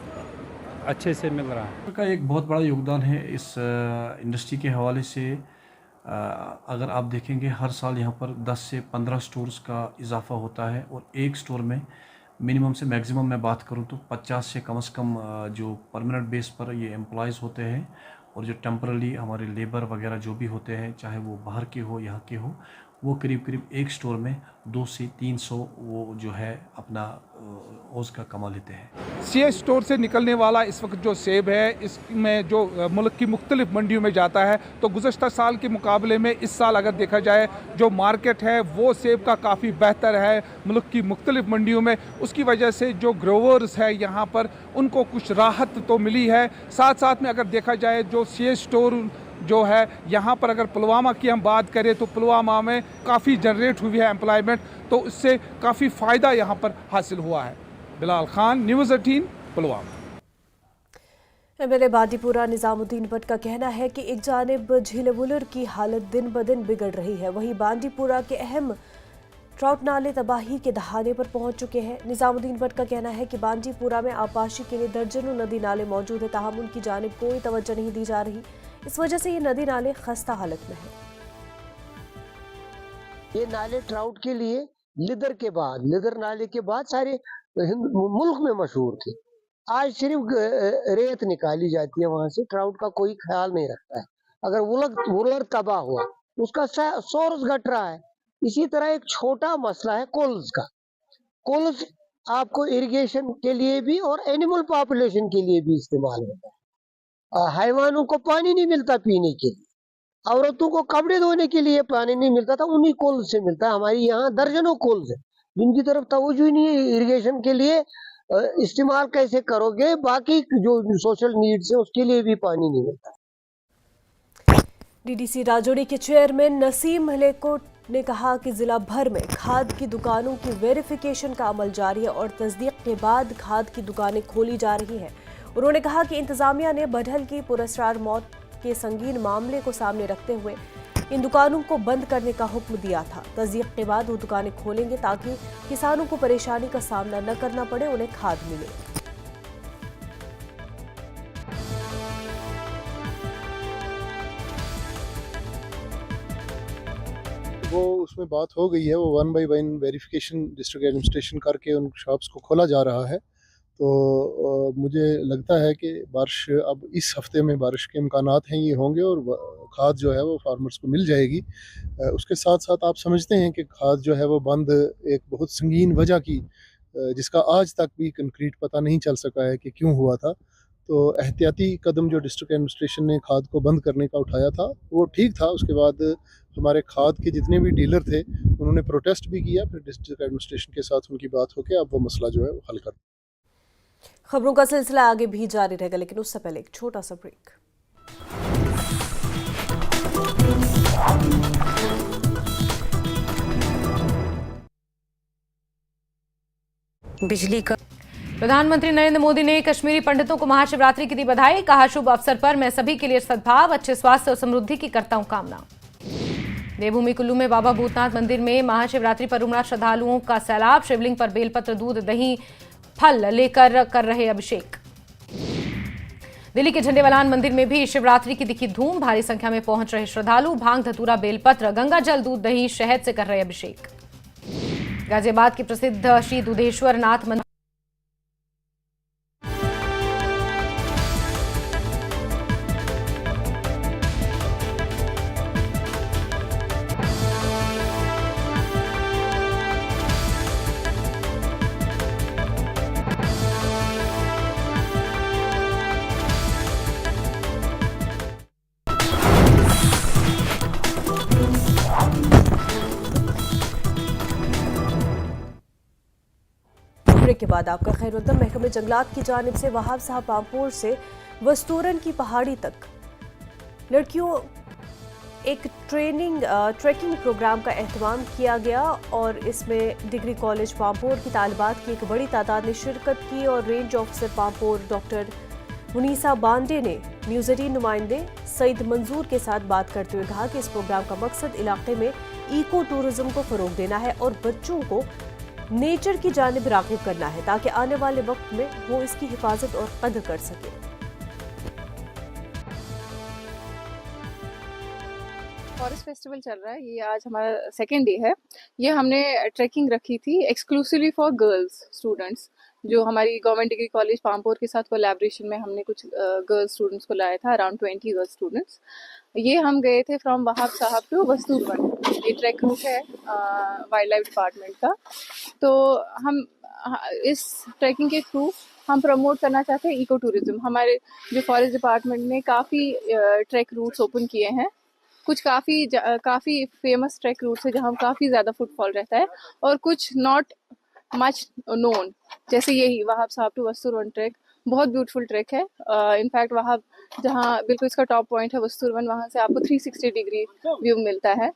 अच्छे से मिल रहा है। का एक बहुत बड़ा योगदान है इस इंडस्ट्री के हवाले से। अगर आप देखेंगे हर साल यहाँ पर 10 से 15 स्टोर्स का इजाफा होता है, और एक स्टोर में मिनिमम से मैक्सिमम मैं बात करूँ तो 50 से कम जो परमानेंट बेस पर ये एम्प्लॉयज़ होते हैं, और जो टेम्परली हमारे लेबर वगैरह जो भी होते हैं, चाहे वो बाहर के हो यहाँ के हो, वो करीब करीब एक स्टोर में 200 से 300 वो जो है अपना रोज़ का कमा लेते हैं। सीएस स्टोर से निकलने वाला इस वक्त जो सेब है, इसमें जो मुल्क की मुख्तलिफ मंडियों में जाता है, तो गुज़श्ता साल के मुकाबले में इस साल अगर देखा जाए जो मार्केट है वो सेब का काफ़ी बेहतर है मुल्क की मुख्तलिफ मंडियों में। उसकी वजह से जो ग्रोवर्स है यहाँ पर उनको कुछ राहत तो मिली है। साथ साथ में अगर देखा जाए जो सीएस स्टोर जो है यहाँ पर, अगर पुलवामा की हम बात करें तो पुलवामा में काफ़ी जनरेट हुई है एम्प्लॉयमेंट, तो इससे काफ़ी फ़ायदा यहाँ पर हासिल हुआ है। बिलाल खान, न्यूज़ 18, पुलवामा। एमएलए बांडीपुरा निजामुद्दीन भट्ट का कहना है कि एक जानिब झील वुलर की हालत दिन ब दिन बिगड़ रही है, वहीं बांडीपुरा के अहम ट्राउट नाले तबाही के दहाने पर पहुंच चुके हैं। निजामुद्दीन भट्ट का कहना है कि बांडीपुरा में आबाशी के लिए दर्जनों नदी नाले मौजूद है, ताहम उनकी जानिब कोई तवज्जो नहीं दी जा रही। इस वजह से ये नदी नाले खस्ता हालत में है। ये नाले ट्राउट के लिए लिदर नाले के बाद सारे मुल्क में मशहूर थे। आज सिर्फ रेत निकाली जाती है वहां से, ट्राउट का कोई ख्याल नहीं रखता है। अगर वुलर तबाह हुआ, उसका सोर्स घट रहा है। इसी तरह एक छोटा मसला है कोल्स का। कोल्स आपको इरिगेशन के लिए भी और एनिमल पॉपुलेशन के लिए भी इस्तेमाल होता है। हैवानों को पानी नहीं मिलता पीने के लिए, औरतों को कपड़े धोने के लिए पानी नहीं मिलता था, उन्हीं कोल्स से मिलता है। हमारी यहाँ दर्जनों कोल्स है जिनकी तरफ तवज्जो ही नहीं है। इरिगेशन के लिए इस्तेमाल कैसे करोगे, बाकी जो सोशल नीड्स है उसके लिए भी पानी नहीं मिलता। डीडीसी राजौरी के चेयरमैन नसीम मलेकोट ने कहा कि जिला भर में खाद की दुकानों की वेरिफिकेशन का अमल जारी है और तस्दीक के बाद खाद की दुकानें खोली जा रही हैं। उन्होंने कहा कि इंतजामिया ने बढ़ल की पुरस्कार मौत के संगीन मामले को सामने रखते हुए इन दुकानों को बंद करने का हुक्म दिया था। तस्दीक के बाद वो दुकानें खोलेंगे ताकि किसानों को परेशानी का सामना न करना पड़े, उन्हें खाद मिले। वो उसमें बात हो गई है, वो 1 by 1 वेरिफिकेशन डिस्ट्रिक्ट एडमिनिस्ट्रेशन करके उन शॉप्स को खोला जा रहा है। तो मुझे लगता है कि बारिश अब इस हफ्ते में बारिश के इम्कानात हैं, ये होंगे और खाद जो है वो फार्मर्स को मिल जाएगी। उसके साथ साथ आप समझते हैं कि खाद जो है वो बंद एक बहुत संगीन वजह की, जिसका आज तक भी कंक्रीट पता नहीं चल सका है कि क्यों हुआ था। तो एहतियाती कदम जो डिस्ट्रिक्ट एडमिनिस्ट्रेशन ने खाद को बंद करने का उठाया था वो ठीक था। उसके बाद हमारे खाद के जितने भी डीलर थे उन्होंने प्रोटेस्ट भी किया, फिर डिस्ट्रिक्ट एडमिनिस्ट्रेशन के साथ उनकी बात होकर अब वो मसला जो है वो हल कर। खबरों का सिलसिला आगे भी जारी रहेगा, लेकिन उससे पहले एक छोटा सा ब्रेक। बिजली का प्रधानमंत्री नरेंद्र मोदी ने कश्मीरी पंडितों को महाशिवरात्रि की दी बधाई। कहा, शुभ अवसर पर मैं सभी के लिए सद्भाव, अच्छे स्वास्थ्य और समृद्धि की करता हूं कामना। देवभूमि कुल्लू में बाबा भूतनाथ मंदिर में महाशिवरात्रि पर उमड़ा श्रद्धालुओं का सैलाब। शिवलिंग पर बेलपत्र, दूध, दही, फल लेकर कर रहे अभिषेक। दिल्ली के झंडेवालान मंदिर में भी शिवरात्रि की दिखी धूम। भारी संख्या में पहुंच रहे श्रद्धालु भांग, धतूरा, बेलपत्र, गंगा जल, दूध, दही, शहद से कर रहे अभिषेक। गाजियाबाद के प्रसिद्ध श्री दुधेश्वर नाथ मंदिर के बाद आपका खैर मकदम। महकमे जंगलात की जानिब से वहाब साहब पामपोर से वस्तूरन की पहाड़ी तक लड़कियों एक ट्रैकिंग प्रोग्राम का एहतमाम किया गया और इसमें डिग्री कॉलेज पामपोर की तालिबात की एक बड़ी तादाद ने शिरकत की और range officer Pampore doctor मुनीसा Bande ने न्यूज़ 18 नुमाइंदे सईद मंजूर के साथ बात करते हुए कहा कि इस प्रोग्राम का मकसद इलाके में इको टूरिज्म को फरोग देना है और बच्चों को नेचर की जानिब राग़िब करना है ताकि आने वाले वक्त में वो इसकी हिफाजत और कदर कर सके। फॉरेस्ट फेस्टिवल चल रहा है, ये आज हमारा सेकेंड डे है। ये हमने ट्रैकिंग रखी थी एक्सक्लूसिवली फॉर गर्ल्स स्टूडेंट्स, जो हमारी गवर्नमेंट डिग्री कॉलेज पामपोर के साथ कोलैबोरेशन में हमने कुछ गर्ल्स स्टूडेंट्स को लाया था, अराउंड 20 गर्ल्स स्टूडेंट्स। ये हम गए थे फ्रॉम वहाब साहब टू वस्तुवन। ये ट्रैक रूट है वाइल्ड लाइफ डिपार्टमेंट का। तो हम इस ट्रैकिंग के थ्रू हम प्रमोट करना चाहते हैं इको टूरिज्म। हमारे जो फॉरेस्ट डिपार्टमेंट ने काफ़ी ट्रैक रूट्स ओपन किए हैं, कुछ काफ़ी फेमस ट्रैक रूट्स है जहाँ काफ़ी ज़्यादा फुटफॉल रहता है और कुछ नॉट मच नोन, जैसे यही वहाब साहब टू वस्तुवन ट्रैक बहुत ब्यूटीफुल ट्रैक है। इनफैक्ट वहाँ जहाँ बिल्कुल इसका टॉप पॉइंट है वस्तुवन, वहाँ से आपको 360 डिग्री व्यू मिलता है।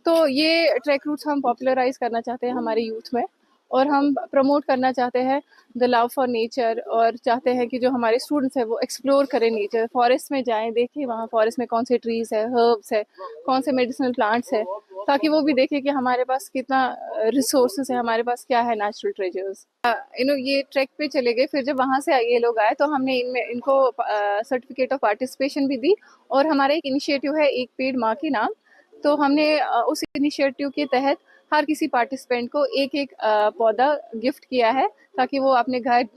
तो ये ट्रैक रूट्स हम पॉपुलराइज करना चाहते हैं हमारे यूथ में और हम प्रमोट करना चाहते हैं द लव फॉर नेचर और चाहते हैं कि जो हमारे स्टूडेंट्स हैं वो एक्सप्लोर करें नेचर, फॉरेस्ट में जाएं, देखें वहाँ फॉरेस्ट में कौन से ट्रीज़ है, हर्ब्स है, कौन से मेडिसिनल प्लांट्स है, ताकि वो भी देखें कि हमारे पास कितना रिसोर्सेज है, हमारे पास क्या है नेचुरल ट्रेजर्स। ये ट्रैक पे चले गए। फिर जब वहाँ से ये लोग आए तो हमने इनको सर्टिफिकेट ऑफ पार्टिसिपेशन भी दी और हमारा एक इनिशिएटिव है एक पेड़ माँ के नाम। तो हमने उस इनिशिएटिव के तहत हर किसी पार्टिसिपेंट को एक पौधा गिफ्ट किया है ताकि वो अपने घर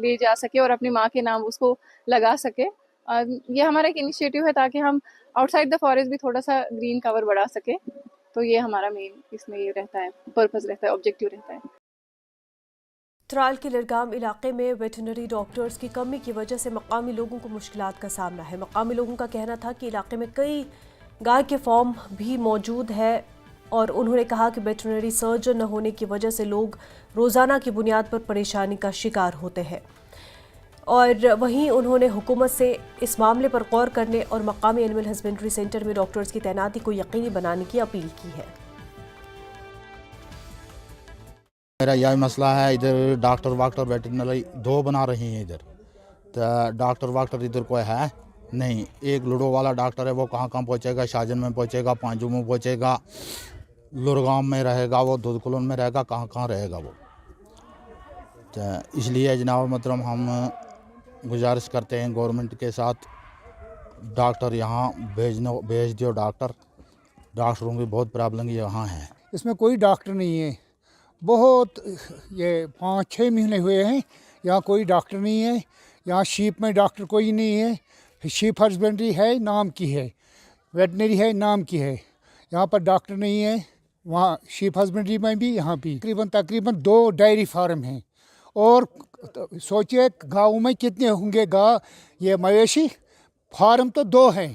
ले जा सके और अपनी माँ के नाम उसको लगा सके। ये हमारा एक इनिशिएटिव है ताकि हम आउटसाइड द फॉरेस्ट भी थोड़ा सा ग्रीन कवर बढ़ा सके। तो ये हमारा मेन इसमें ये रहता है, पर्पस रहता है, ऑब्जेक्टिव रहता है। त्राल के लड़गाम इलाके में वेटरनरी डॉक्टर्स की कमी की वजह से मकामी लोगों को मुश्किलात का सामना है। मकामी लोगों का कहना था कि इलाके में कई गाय के फॉर्म भी मौजूद है और उन्होंने कहा कि वेटरनरी सर्जन न होने की वजह से लोग रोज़ाना की बुनियाद पर परेशानी का शिकार होते हैं। और वहीं उन्होंने हुकूमत से इस मामले पर गौर करने और मकामी एनिमल हस्बेंड्री सेंटर में डॉक्टर्स की तैनाती को यकीनी बनाने की अपील की है। मेरा यह मसला है, इधर डॉक्टर वाक्टर वेटरनरी 2 बना रही हैं इधर, तो डॉक्टर वाक्टर इधर कोई है नहीं। एक लुडो वाला डॉक्टर है, वो कहाँ पहुँचेगा, शाहजन में पहुँचेगा, पांजू में पहुँचेगा, लुरगाम में रहेगा, वो दुधकुलन में रहेगा, कहाँ रहेगा वो। तो इसलिए जनाब मोहतरम हम गुजारिश करते हैं गवर्नमेंट के साथ, डॉक्टर यहाँ भेज दो। डॉक्टरों की बहुत प्रॉब्लम यहाँ है। इसमें कोई डॉक्टर नहीं है, बहुत ये 5-6 महीने हुए हैं यहाँ कोई डॉक्टर नहीं है। यहाँ शीप में डॉक्टर कोई नहीं है। शीप हस्बेंड्री है नाम की है, वेटनरी है नाम की है, यहाँ पर डॉक्टर नहीं है। वहाँ शीप हस्बेंड्री में भी यहाँ भी तकरीबन 2 डेयरी फार्म हैं और सोचिए गाँव में कितने होंगे ये मवेशी फार्म तो 2 हैं,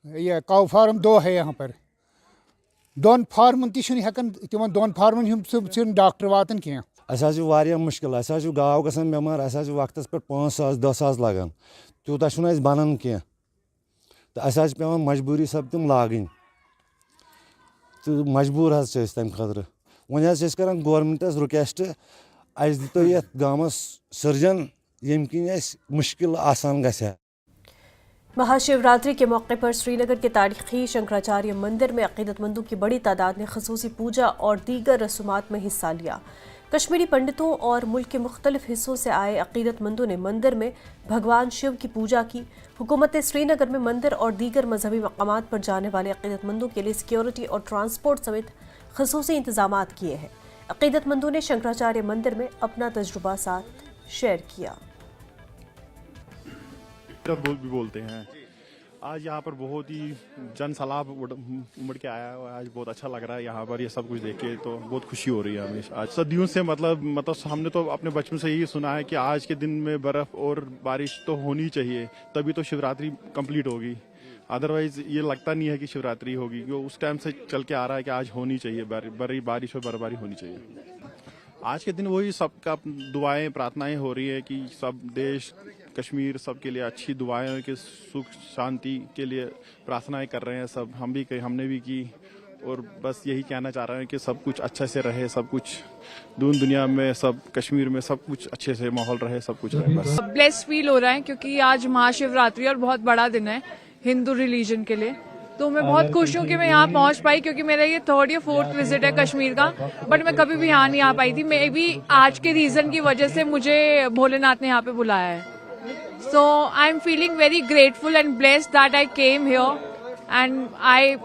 ये काउ फार्म 2 है यहाँ पर। 2 फार्मन हेकन तिमन 2 फार्मन डॉक्टर वातन कह। अस मुश्किल, अस गाव गसान बेमार, अस वक्त पे 5,000-10,000 लगान, तूत बनन कह, तो अस पे मजबूरी सब तम लागन, तो मजबूर तम खतर। वन कर गवर्नमेंटस रिक्वेस्ट, अस दो ये गाँवस सर्जन यम किन मुश्किल आसान गया। महाशिवरात्रि के मौके पर श्रीनगर के तारीखी शंकराचार्य मंदिर में अकीदतमंदों की बड़ी तादाद ने खसूसी पूजा और दीगर रसूमात में हिस्सा लिया। कश्मीरी पंडितों और मुल्क के मुख्तलिफ हिस्सों से आए अकीदतमंदों ने मंदिर में भगवान शिव की पूजा की। हुकूमत श्रीनगर में मंदिर और दीगर मजहबी मकामात पर जाने वाले अकीदतमंदों के लिए सिक्योरिटी और ट्रांसपोर्ट समेत खसूसी इंतजाम किए हैं। अकीदतमंदों ने शंकराचार्य मंदिर में अपना तजुर्बा साथ शेयर किया। भी बोलते हैं। आज यहाँ पर बहुत ही जन सैलाब उमड़ के आया है। आज बहुत अच्छा लग रहा है यहाँ पर ये सब कुछ देख के, तो बहुत खुशी हो रही है हमें। आज सदियों से मतलब हमने तो अपने बचपन से यही सुना है कि आज के दिन में बर्फ और बारिश तो होनी चाहिए, तभी तो शिवरात्रि कंप्लीट होगी। अदरवाइज ये लगता नहीं है कि शिवरात्रि होगी, क्योंकि उस टाइम से चल के आ रहा है कि आज होनी चाहिए, बारिश और बर्फबारी होनी चाहिए। आज के दिन वही सबका दुआएं प्रार्थनाएं हो रही है कि सब देश कश्मीर सबके लिए अच्छी दुआएं कि सुख शांति के लिए प्रार्थनाएं कर रहे हैं सब। हमने भी की, और बस यही कहना चाह रहे हैं कि सब कुछ अच्छे से रहे, सब कुछ दुनिया में, सब कश्मीर में सब कुछ अच्छे से माहौल रहे, सब कुछ रहे। बस ब्लेस्ड फील हो रहा है क्योंकि आज महाशिवरात्रि और बहुत बड़ा दिन है हिंदू रिलीजन के लिए। तो मैं बहुत खुश हूँ कि मैं यहाँ पहुँच पाई, क्योंकि मेरा ये 3rd या 4th विजिट है कश्मीर का, बट मैं कभी भी यहाँ नहीं आ पाई थी। मे भी आज के रीजन की वजह से मुझे भोलेनाथ ने यहाँ पे बुलाया है। So I am feeling very grateful and blessed that I came here and I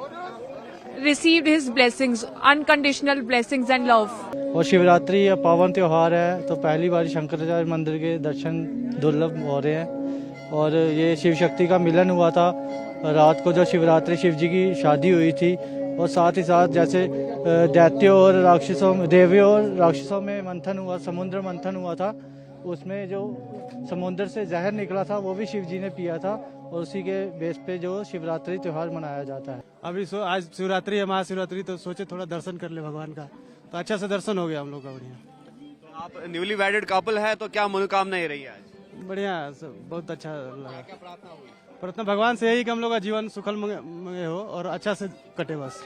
received his blessings, unconditional blessings and love. और शिवरात्रि या पावन त्योहार है, तो पहली बार शंकराचार्य मंदिर के दर्शन दुर्लभ हो रहे हैं। और ये शिव शक्ति का मिलन हुआ था रात को, जो शिवरात्रि शिव जी की शादी हुई थी। और साथ ही साथ जैसे दैत्यों और राक्षसों, देवियों और राक्षसों में मंथन हुआ, समुद्र मंथन हुआ था, उसमें जो समुद्र से जहर निकला था वो भी शिव जी ने पिया था, और उसी के बेस पे जो शिवरात्रि त्योहार मनाया जाता है। अभी आज शिवरात्रि है, महाशिवरात्रि, तो सोचे थोड़ा दर्शन कर ले भगवान का, तो अच्छा से दर्शन हो गया हम लोग का। बढ़िया। तो आप न्यूली वेडेड कपल है, तो क्या मनोकामना रही है आज? बढ़िया, बहुत अच्छा लगा। क्या प्रार्थना हुई? प्रार्थना भगवान से यही कि हम लोग का जीवन सुखल मंगे हो और अच्छा से कटे बस।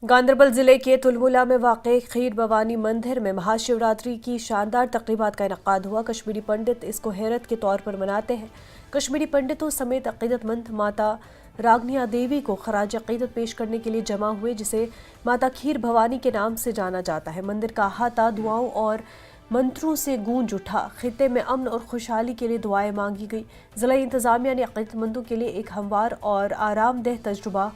गांदरबल जिले के तुलमुला में वाक़े खीर भवानी मंदिर में महाशिवरात्रि की शानदार तक़रीबात का इनक़ाद हुआ। कश्मीरी पंडित इसको हैरत के तौर पर मनाते हैं। कश्मीरी पंडितों समेत अक़ीदतमंद माता रागनिया देवी को खराज अक़ीदत पेश करने के लिए जमा हुए, जिसे माता खीर भवानी के नाम से जाना जाता है। मंदिर का अहाता दुआओं और मंत्रों से गूंज उठा। खित्ते में अमन और खुशहाली के लिए दुआएं मांगी गई। ज़िला इंतज़ामिया ने अक़ीदतमंदों के लिए एक हमवार और आरामदेह तजुर्बा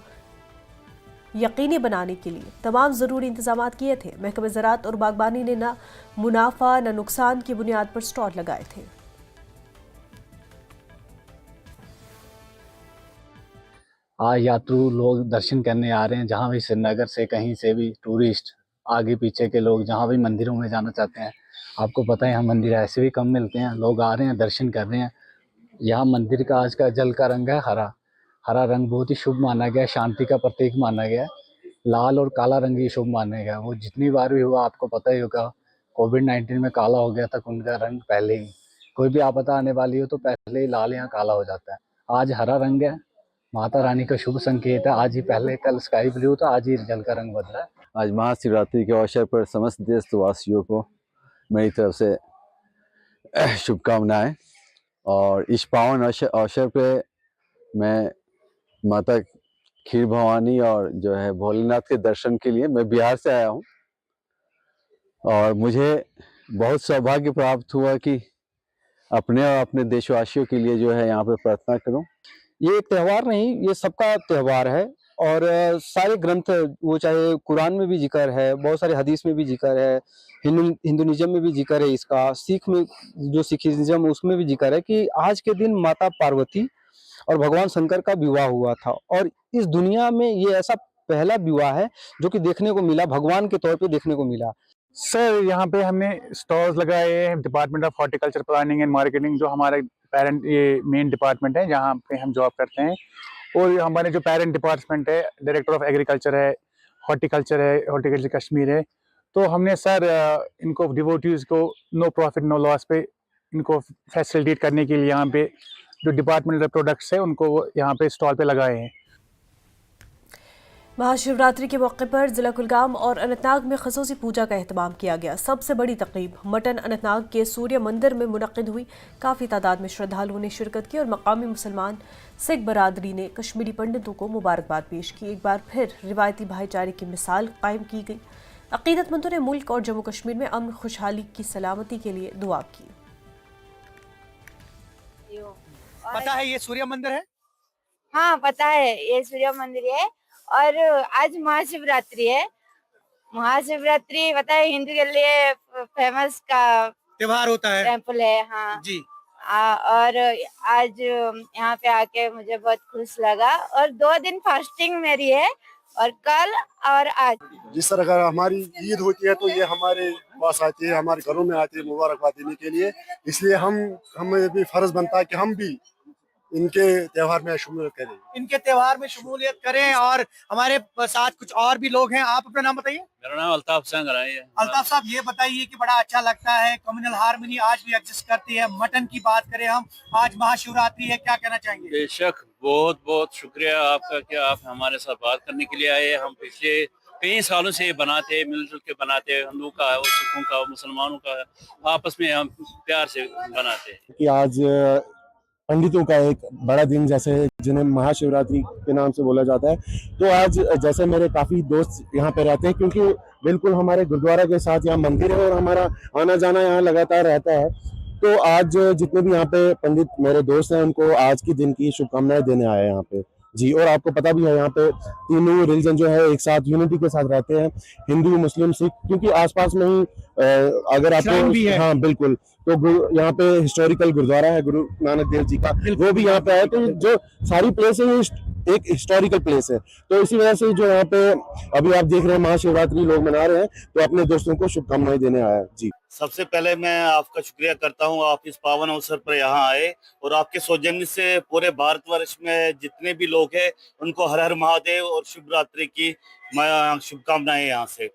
यकीनी बनाने के लिए तमाम ज़रूरी इंतजाम किए थे। महकमे ज़राअत और बागबानी ने न मुनाफा न नुकसान की बुनियाद पर स्टॉल लगाए थे। आज यात्रु लोग दर्शन करने आ रहे हैं, जहाँ भी श्रीनगर से कहीं से भी टूरिस्ट, आगे पीछे के लोग जहाँ भी मंदिरों में जाना चाहते हैं। आपको पता है यहाँ मंदिर ऐसे भी कम मिलते हैं, लोग आ रहे हैं, दर्शन कर रहे हैं। यहाँ मंदिर का आज का जल का रंग है हरा। हरा रंग बहुत ही शुभ माना गया, शांति का प्रतीक माना गया। लाल और काला रंग ही शुभ माना गया। वो जितनी बार भी हुआ आपको पता ही होगा, कोविड-19 में काला हो गया था उनका रंग पहले ही। कोई भी आपदा आने वाली हो तो पहले ही लाल या काला हो जाता है। आज हरा रंग है, माता रानी का शुभ संकेत है। आज ही पहले कल स्काई ब्लू था, आज ही जल का रंग बदला है। आज महाशिवरात्रि के अवसर पर समस्त देशवासियों को मेरी तरफ से शुभकामनाएं। और इस पावन अवसर पे मैं माता खीर भवानी और जो है भोलेनाथ के दर्शन के लिए मैं बिहार से आया हूँ, और मुझे बहुत सौभाग्य प्राप्त हुआ कि अपने और अपने देशवासियों के लिए जो है यहाँ पे प्रार्थना करूँ। ये एक त्यौहार नहीं, ये सबका त्यौहार है। और सारे ग्रंथ, वो चाहे कुरान में भी जिक्र है, बहुत सारे हदीस में भी जिक्र है, हिंदुइज्म में भी जिक्र है इसका, सिख में जो सिखिज्म उसमें भी जिक्र है कि आज के दिन माता पार्वती और भगवान शंकर का विवाह हुआ था। और इस दुनिया में ये ऐसा पहला विवाह है जो कि देखने को मिला, भगवान के तौर पे देखने को मिला। सर यहाँ पे हमने स्टॉल्स लगाए हैं department of horticulture planning and marketing, जो हमारे पेरेंट ये मेन डिपार्टमेंट है जहाँ पे हम जॉब करते हैं। और हमारे जो पेरेंट डिपार्टमेंट है, डायरेक्टर ऑफ एग्रीकल्चर है, हॉर्टिकल्चर कश्मीर है। तो हमने सर इनको डिवोटीज को नो प्रॉफिट नो लॉस पे इनको फैसिलिटेट करने के लिए यहाँ पे जो डिपार्टमेंटल प्रोडक्ट्स है उनको यहाँ पे स्टॉल पे लगाए हैं। महाशिवरात्रि के मौके पर जिला कुलगाम और अनंतनाग में खसूसी पूजा का एहतमाम किया गया। सबसे बड़ी तकरीब मटन अनंतनाग के सूर्य मंदिर में मुनक्किद हुई। काफ़ी तादाद में श्रद्धालुओं ने शिरकत की और मकामी मुसलमान सिख बरादरी ने कश्मीरी पंडितों को मुबारकबाद पेश की। एक बार फिर रिवायती भाईचारे की मिसाल कायम की गई। अकीदतमंदों ने मुल्क और जम्मू कश्मीर में अमन खुशहाली की सलामती के लिए दुआ की। पता है ये सूर्य मंदिर है? हाँ पता है, ये सूर्य मंदिर है और आज महाशिवरात्रि है। महाशिवरात्रि पता है हिंदू के लिए फेमस का त्योहार होता है, टेम्पल है। हाँ जी। और आज यहाँ पे आके मुझे बहुत खुश लगा और 2 दिन फास्टिंग मेरी है और कल और आज। जिस तरह का हमारी ईद होती है तो ये हमारे पास आती है, हमारे घरों में आती है मुबारकबाद देने के लिए। इसलिए हमें भी फर्ज बनता है कि हम भी इनके त्योहार में शमूलियत करें, इनके त्योहार में शमूलियत करें। और हमारे साथ कुछ और भी लोग हैं। आप अपना नाम बताइए। मेरा नाम अल्ताफ सिंह है। अल्ताफ साहब, ये बताइए कि बड़ा अच्छा लगता है, कम्युनल हार्मनी आज भी एग्जिस्ट करती है। मटन की बात करें हम, आज महाशिवरात्रि है, क्या कहना चाहेंगे? बेशक, बहुत बहुत शुक्रिया आपका कि आप हमारे साथ बात करने के लिए आए। हम पिछले कई सालों से बनाते, मिलजुल के बनाते, हिंदू का और सिखों का, मुसलमानों का आपस में हम प्यार से बनाते कि आज पंडितों का एक बड़ा दिन, जैसे जिन्हें महाशिवरात्रि के नाम से बोला जाता है, तो आज जैसे मेरे काफ़ी दोस्त यहाँ पे रहते हैं, क्योंकि बिल्कुल हमारे गुरुद्वारा के साथ यहाँ मंदिर है और हमारा आना जाना यहाँ लगातार रहता है। तो आज जितने भी यहाँ पे पंडित मेरे दोस्त हैं, उनको आज की दिन की शुभकामनाएं देने आए हैं यहाँ पे जी। और आपको पता भी है यहाँ पे तीनों रिलीजन जो है एक साथ यूनिटी के साथ रहते हैं, हिंदू, मुस्लिम, सिख, क्योंकि आसपास में ही अगर आपको, हाँ बिल्कुल, तो यहाँ पे हिस्टोरिकल गुरुद्वारा है गुरु नानक देव जी का, वो भी यहाँ पे है। तो जो सारी प्लेस है एक हिस्टोरिकल प्लेस है। तो इसी वजह से जो यहाँ पे अभी आप देख रहे हैं महाशिवरात्रि लोग मना रहे हैं, तो अपने दोस्तों को शुभकामनाएं देने आया है जी। सबसे पहले मैं आपका शुक्रिया करता हूं, आप इस पावन अवसर पर यहाँ आए और आपके सौजन्य से पूरे भारतवर्ष में जितने भी लोग हैं उनको हर हर महादेव और शिवरात्रि की शुभकामनाएं यहाँ से।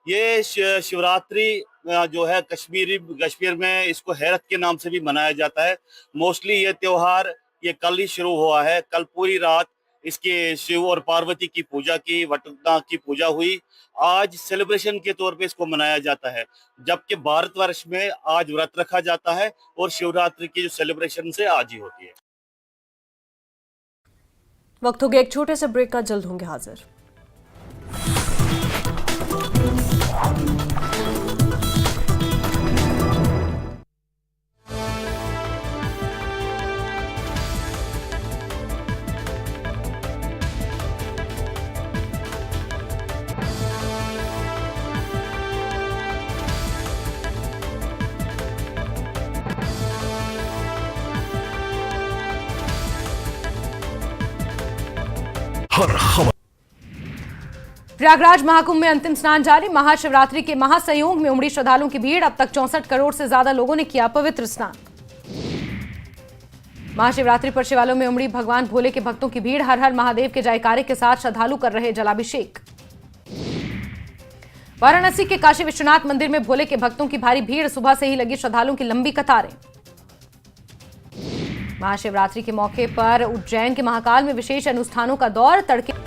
ये शिवरात्रि जो है कश्मीर में इसको हैरत के नाम से भी मनाया जाता है। मोस्टली ये त्योहार ये कल ही शुरू हुआ है। कल पूरी रात इसके शिव और पार्वती की पूजा की, वटनाग की पूजा हुई। आज सेलिब्रेशन के तौर पे इसको मनाया जाता है, जबकि भारतवर्ष में आज व्रत रखा जाता है और शिवरात्रि की जो सेलिब्रेशन से आज ही होती है। वक्त हो गया एक छोटे से ब्रेक का, जल्द होंगे हाजिर। प्रयागराज महाकुंभ में अंतिम स्नान जारी। महाशिवरात्रि के महासंयोग में उमड़ी श्रद्धालुओं की भीड़। अब तक 64 करोड़ से ज्यादा लोगों ने किया पवित्र स्नान। महाशिवरात्रि पर शिवालयों में उमड़ी भगवान भोले के भक्तों की भीड़। हर हर महादेव के जयकारे के साथ श्रद्धालु कर रहे जलाभिषेक। वाराणसी के काशी विश्वनाथ मंदिर में भोले के भक्तों की भारी भीड़। सुबह से ही लगी श्रद्धालुओं की लंबी कतारें। महाशिवरात्रि के मौके पर उज्जैन के महाकाल में विशेष अनुष्ठानों का दौर। तड़के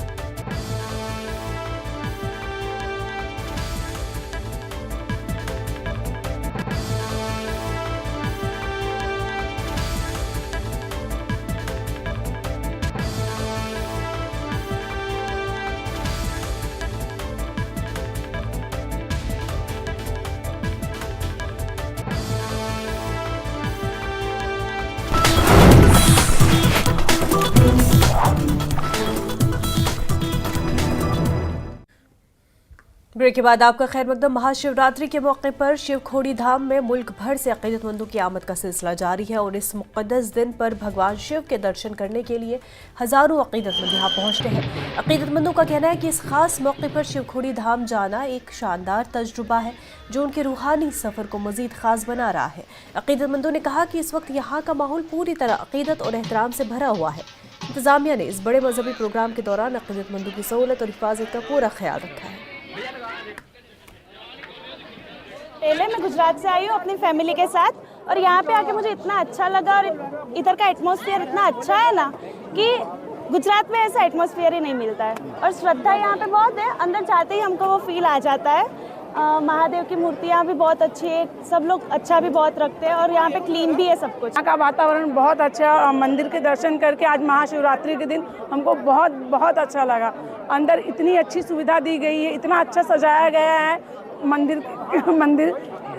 ब्रेक के बाद आपका खैर मकदम। महाशिवरात्रि के मौके पर शिवखोड़ी धाम में मुल्क भर से अकीदतमंदों की आमद का सिलसिला जारी है और इस मुक़द्दस दिन पर भगवान शिव के दर्शन करने के लिए हज़ारों अकीदतमंद यहाँ पहुँचते हैं। अकीदतमंदों का कहना है कि इस खास मौके पर शिवखोड़ी धाम जाना एक शानदार तजुर्बा है जो उनके रूहानी सफ़र को मज़ीद ख़ास बना रहा है। अकीदतमंदों ने कहा कि इस वक्त यहाँ का माहौल पूरी तरह अकीदत और एहतराम से भरा हुआ है। इंतज़ामिया ने इस बड़े मजहबी प्रोग्राम के दौरान अकीदतमंदों की सहूलत और हिफाजत का पूरा ख्याल रखा है। पहले मैं गुजरात से आई हूँ अपनी फैमिली के साथ और यहाँ पे आके मुझे इतना अच्छा लगा और इधर का एटमॉस्फेयर इतना अच्छा है ना कि गुजरात में ऐसा एटमॉस्फेयर ही नहीं मिलता है। और श्रद्धा यहाँ पे बहुत है, अंदर जाते ही हमको वो फील आ जाता है। महादेव की मूर्तियाँ भी बहुत अच्छी है, सब लोग अच्छा भी बहुत रखते हैं और यहाँ पे क्लीन भी है सब कुछ। यहाँ का वातावरण बहुत अच्छा है। मंदिर के दर्शन करके आज महाशिवरात्रि के दिन हमको बहुत बहुत अच्छा लगा। अंदर इतनी अच्छी सुविधा दी गई है, इतना अच्छा सजाया गया है मंदिर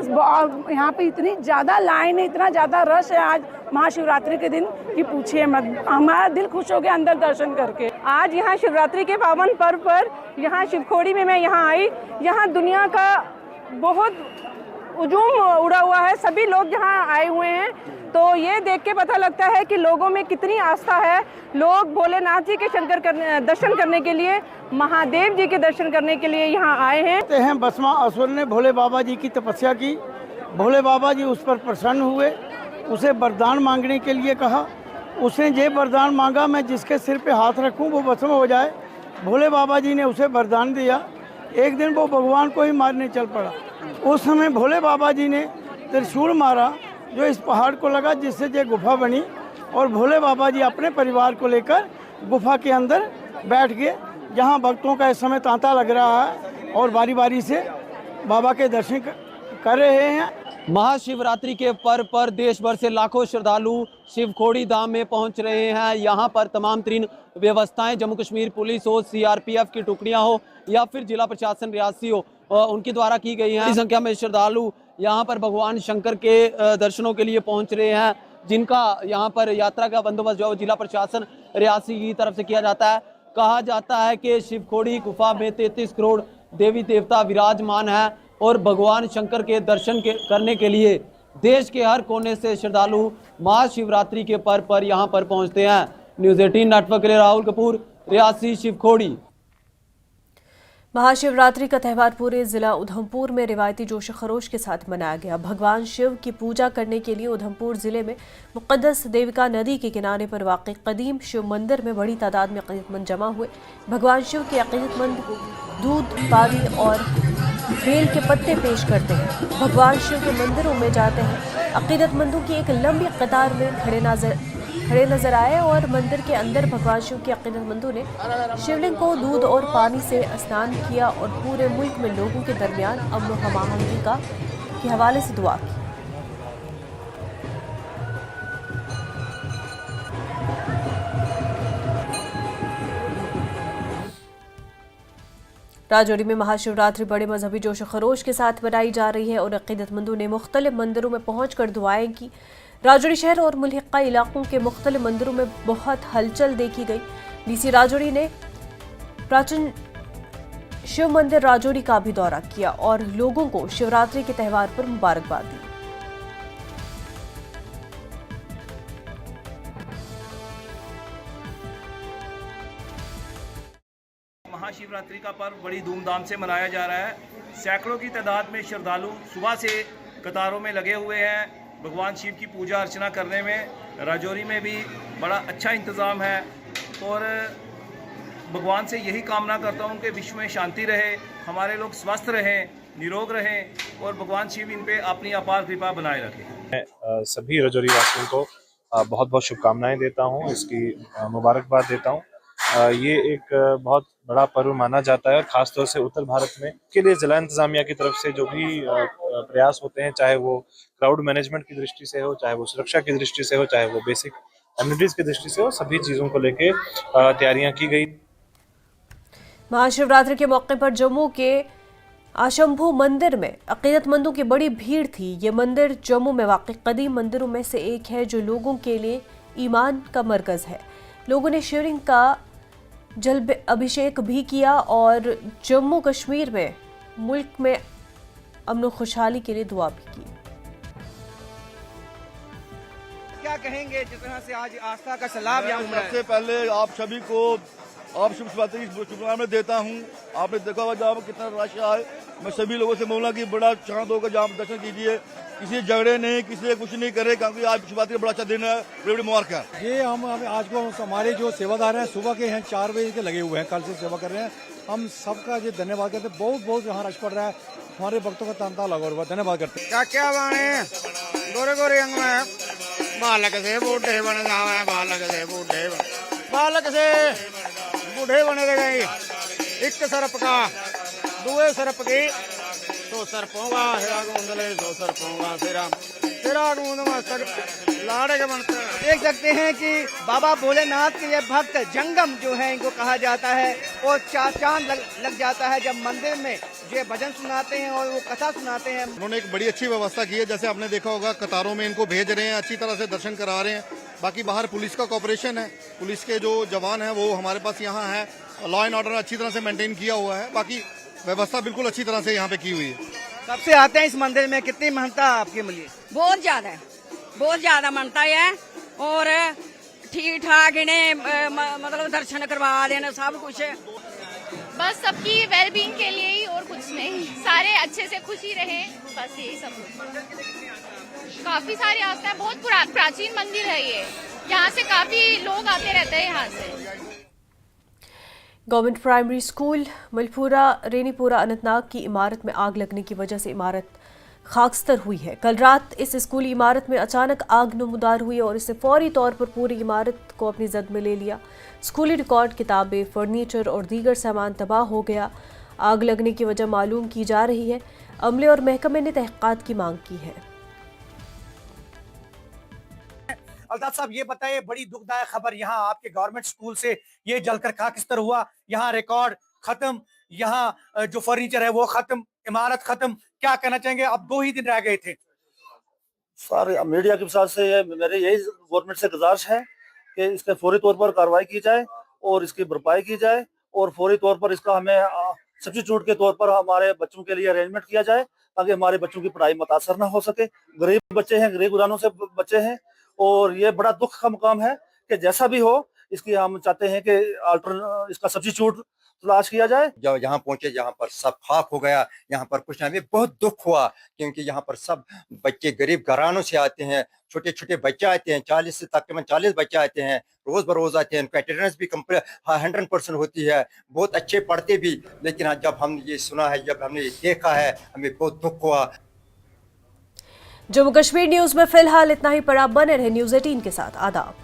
यहाँ पे इतनी ज़्यादा लाइन है, इतना ज़्यादा रश है आज महाशिवरात्रि के दिन कि पूछिए मत। हमारा दिल खुश हो गया अंदर दर्शन करके। आज यहाँ शिवरात्रि के पावन पर्व पर यहाँ शिवखोड़ी में मैं यहाँ आई। यहाँ दुनिया का बहुत हुजूम उड़ा हुआ है, सभी लोग यहाँ आए हुए हैं। तो ये देख के पता लगता है कि लोगों में कितनी आस्था है। लोग भोलेनाथ जी के दर्शन करने के लिए, महादेव जी के दर्शन करने के लिए यहाँ आए हैं। भस्मा असुर ने भोले बाबा जी की तपस्या की, भोले बाबा जी उस पर प्रसन्न हुए, उसे वरदान मांगने के लिए कहा। उसने ये वरदान मांगा, मैं जिसके सिर पे हाथ रखूं वो भस्म हो जाए। भोले बाबा जी ने उसे वरदान दिया। एक दिन वो भगवान को ही मारने चल पड़ा। उस समय भोले बाबा जी ने त्रिशूल मारा जो इस पहाड़ को लगा, जिससे ये गुफा बनी। और भोले बाबा जी अपने परिवार को लेकर गुफा के अंदर बैठ गए, जहाँ भक्तों का इस समय तांता लग रहा है और बारी बारी से बाबा के दर्शन कर रहे हैं। महाशिवरात्रि के पर्व पर देश भर से लाखों श्रद्धालु शिवखोड़ी धाम में पहुंच रहे हैं। यहाँ पर तमाम तरीन व्यवस्थाएं, जम्मू कश्मीर पुलिस हो, सीआरपीएफ की टुकड़ियां हो या फिर जिला प्रशासन रियासी हो, उनके द्वारा की गई हैं। बड़ी संख्या में श्रद्धालु यहाँ पर भगवान शंकर के दर्शनों के लिए पहुँच रहे हैं, जिनका यहाँ पर यात्रा का बंदोबस्त जो जिला प्रशासन रियासी की तरफ से किया जाता है। कहा जाता है कि शिवखोड़ी गुफा में 33 करोड़ देवी देवता विराजमान है और भगवान शंकर के दर्शन करने के लिए देश के हर कोने से श्रद्धालु महाशिवरात्रि के पर्व पर यहाँ पर पहुँचते हैं। न्यूज़ 18 नेटवर्क के लिए राहुल कपूर, रियासी, शिवखोड़ी। महाशिवरात्रि का त्यौहार पूरे जिला उधमपुर में रिवायती जोश खरोश के साथ मनाया गया। भगवान शिव की पूजा करने के लिए उधमपुर जिले में मुक़द्दस देविका नदी के किनारे पर वाक़ई कदीम शिव मंदिर में बड़ी तादाद में अक़ीदतमंद जमा हुए। भगवान शिव के अक़ीदतमंद दूध, पानी और बेल के पत्ते पेश करते हैं। भगवान शिव के मंदिरों में जाते हैं। अक़ीदतमंदों की एक लंबी कतार में खड़े नजर आए और मंदिर के अंदर भगवान शिव के अक़ीदतमंदों ने शिवलिंग को दूध और पानी से स्नान किया और पूरे मुल्क में लोगों के दरमियान अमन व हमाहंगी के हवाले से दुआ की। राजौरी में महाशिवरात्रि बड़े मजहबी जोश खरोश के साथ मनाई जा रही है और अक़ीदतमंदों ने मुख्तलिफ मंदिरों में पहुंचकर दुआएं की। राजौरी शहर और मुल्हिका इलाकों के मुख्तलिफ मंदिरों में बहुत हलचल देखी गई। डीसी राजौरी ने प्राचीन शिव मंदिर राजौरी का भी दौरा किया और लोगों को शिवरात्रि के त्यौहार पर मुबारकबाद दी। महाशिवरात्रि का पर्व बड़ी धूमधाम से मनाया जा रहा है। सैकड़ों की तादाद में श्रद्धालु सुबह से कतारों में लगे हुए हैं भगवान शिव की पूजा अर्चना करने में। राजौरी में भी बड़ा अच्छा इंतज़ाम है और भगवान से यही कामना करता हूँ कि विश्व में शांति रहे, हमारे लोग स्वस्थ रहें, निरोग रहें और भगवान शिव इन पे अपनी अपार कृपा बनाए रखें। मैं सभी राजौरी वासियों को बहुत बहुत शुभकामनाएं देता हूँ, इसकी मुबारकबाद देता हूँ। ये एक बहुत बड़ा पर्व माना जाता है और ख़ासतौर से उत्तर भारत में। के लिए जिला इंतज़ामिया की तरफ से जो भी प्रयास होते हैं, चाहे वो क्राउड मैनेजमेंट की दृष्टि से हो, चाहे वो सुरक्षा की दृष्टि से हो, चाहे वो बेसिक एमिनिटीज़ की दृष्टि से हो, सभी चीज़ों को लेके तैयारियां की गई। महाशिवरात्रि के मौके पर जम्मू के आशंभू मंदिर में अक़ीदतमंदों की बड़ी भीड़ थी। ये मंदिर जम्मू में वाक़ई कदीम मंदिरों में से एक है जो लोगों के लिए ईमान का मरकज़ है। लोगों ने शिवलिंग का जल अभिषेक भी किया और जम्मू कश्मीर में मुल्क में अमन खुशहाली के लिए दुआ भी की। क्या कहेंगे जिस तरह से आज आस्था का सैलाब यहाँ उमड़ा है? सबसे पहले आप सभी को आप शिवरात्रि की शुभकामनाएं देता हूँ। आपने देखा होगा जहाँ कितना रश है। मैं सभी लोगों से बोलूँगा कि बड़ा शांत होकर जहाँ दर्शन कीजिए, किसी झगड़े नहीं, किसी से कुछ नहीं करे, क्योंकि आज शिवरात्रि बड़ा अच्छा दिन है। बड़ी बड़ी मुबारक है। ये हम आज को हमारे जो सेवादार हैं सुबह के हैं 4 बजे के लगे हुए हैं, कल से सेवा कर रहे हैं। हम सबका ये धन्यवाद करते हैं। बहुत बहुत यहाँ रश पड़ रहा है, हमारे भक्तों का तांता लगा हुआ, धन्यवाद करते हैं। क्या बाणे गोरे गोरे अंग में बालक से बूढ़े बन जावे, बालक से बूढ़े बालक से बूढ़े बने रह गए, एक सरप का दुए सरप की तो सरपोंगा हेरा गोंदले तो सरपोंगा तेरा गोंद मस्तक लाड़े के बनता है। देख सकते हैं कि बाबा भोलेनाथ के ये भक्त जंगम जो है इनको कहा जाता है, और चांद लग जाता है जब मंदिर में ये भजन सुनाते हैं और वो कथा सुनाते हैं। उन्होंने एक बड़ी अच्छी व्यवस्था की है, जैसे आपने देखा होगा कतारों में इनको भेज रहे हैं, अच्छी तरह से दर्शन करा रहे हैं। बाकी बाहर पुलिस का कॉपरेशन है, पुलिस के जो जवान हैं वो हमारे पास यहाँ है, लॉ एंड ऑर्डर अच्छी तरह से मेंटेन किया हुआ है। बाकी व्यवस्था बिल्कुल अच्छी तरह से यहाँ पे की हुई है। कब से आते हैं इस मंदिर में, कितनी मान्यता आपके लिए? बहुत ज्यादा मानता है, और ठीक ठाक इन्हें मतलब दर्शन करवा देना सब कुछ। बस सबकी वेलबींग के लिए ही, और कुछ नहीं, सारे अच्छे से खुशी रहे, बस यही सब। काफी सारे आस्था है, बहुत प्राचीन मंदिर है ये, यहाँ से काफी लोग आते रहते हैं यहाँ से। Government primary school Malpura Renipura Anantnag की इमारत में आग लगने की वजह से इमारत खाकस्तर हुई है। कल रात इस स्कूली इमारत में अचानक आग नमूदार हुई और इससे फौरी तौर पर पूरी इमारत को अपनी जद में ले लिया। स्कूली रिकॉर्ड, किताबें, फर्नीचर और दीगर सामान तबाह हो गया। आग लगने की वजह मालूम की जा रही है। अमले और महकमे ने तहक़ीक़ात की मांग की है। अल्ताफ साहब, ये बताइए, बड़ी दुखदायक खबर यहाँ आपके गवर्नमेंट स्कूल से ये जलकर खाकस्तर हुआ। यहाँ रिकॉर्ड खत्म, यहाँ जो फर्नीचर है वो खत्म, इमारत खत्म। क्या कहना चाहेंगे? अब 2 ही दिन रह गए थे। सर, मीडिया के साथ से मेरे यही गवर्नमेंट से गुजारिश है कि इसके फौरी तौर पर कार्रवाई की जाए और इसकी भरपाई की जाए, और फौरी तौर पर इसका हमें सब्स्टिट्यूट के तौर पर हमारे बच्चों के लिए अरेंजमेंट किया जाए, ताकि हमारे बच्चों की पढ़ाई मुतासर ना हो सके। गरीब बच्चे हैं, गरीब घरानों से बच्चे हैं, और ये बड़ा दुख का मुकाम है कि जैसा भी हो इसकी हम चाहते हैं कि इसका सब्स्टिट्यूट तलाश किया जाए। जब यहाँ पहुंचे, यहाँ पर सब खाक हो गया, यहाँ पर कुछ नहीं, बहुत दुख हुआ, क्योंकि यहाँ पर सब बच्चे गरीब घरानों से आते हैं, छोटे छोटे बच्चे आते हैं, 40 से तकरीबन 40 बच्चे आते हैं, रोज बरोज आते हैं। उनका अटेंडेंस भी 100% होती है, बहुत अच्छे पढ़ते भी। लेकिन जब हमने ये सुना है, जब हमने ये देखा है, हमें बहुत दुख हुआ। जम्मू कश्मीर न्यूज में फिलहाल इतना ही। पर आप बने रहे न्यूज़ 18 के साथ। आदाब।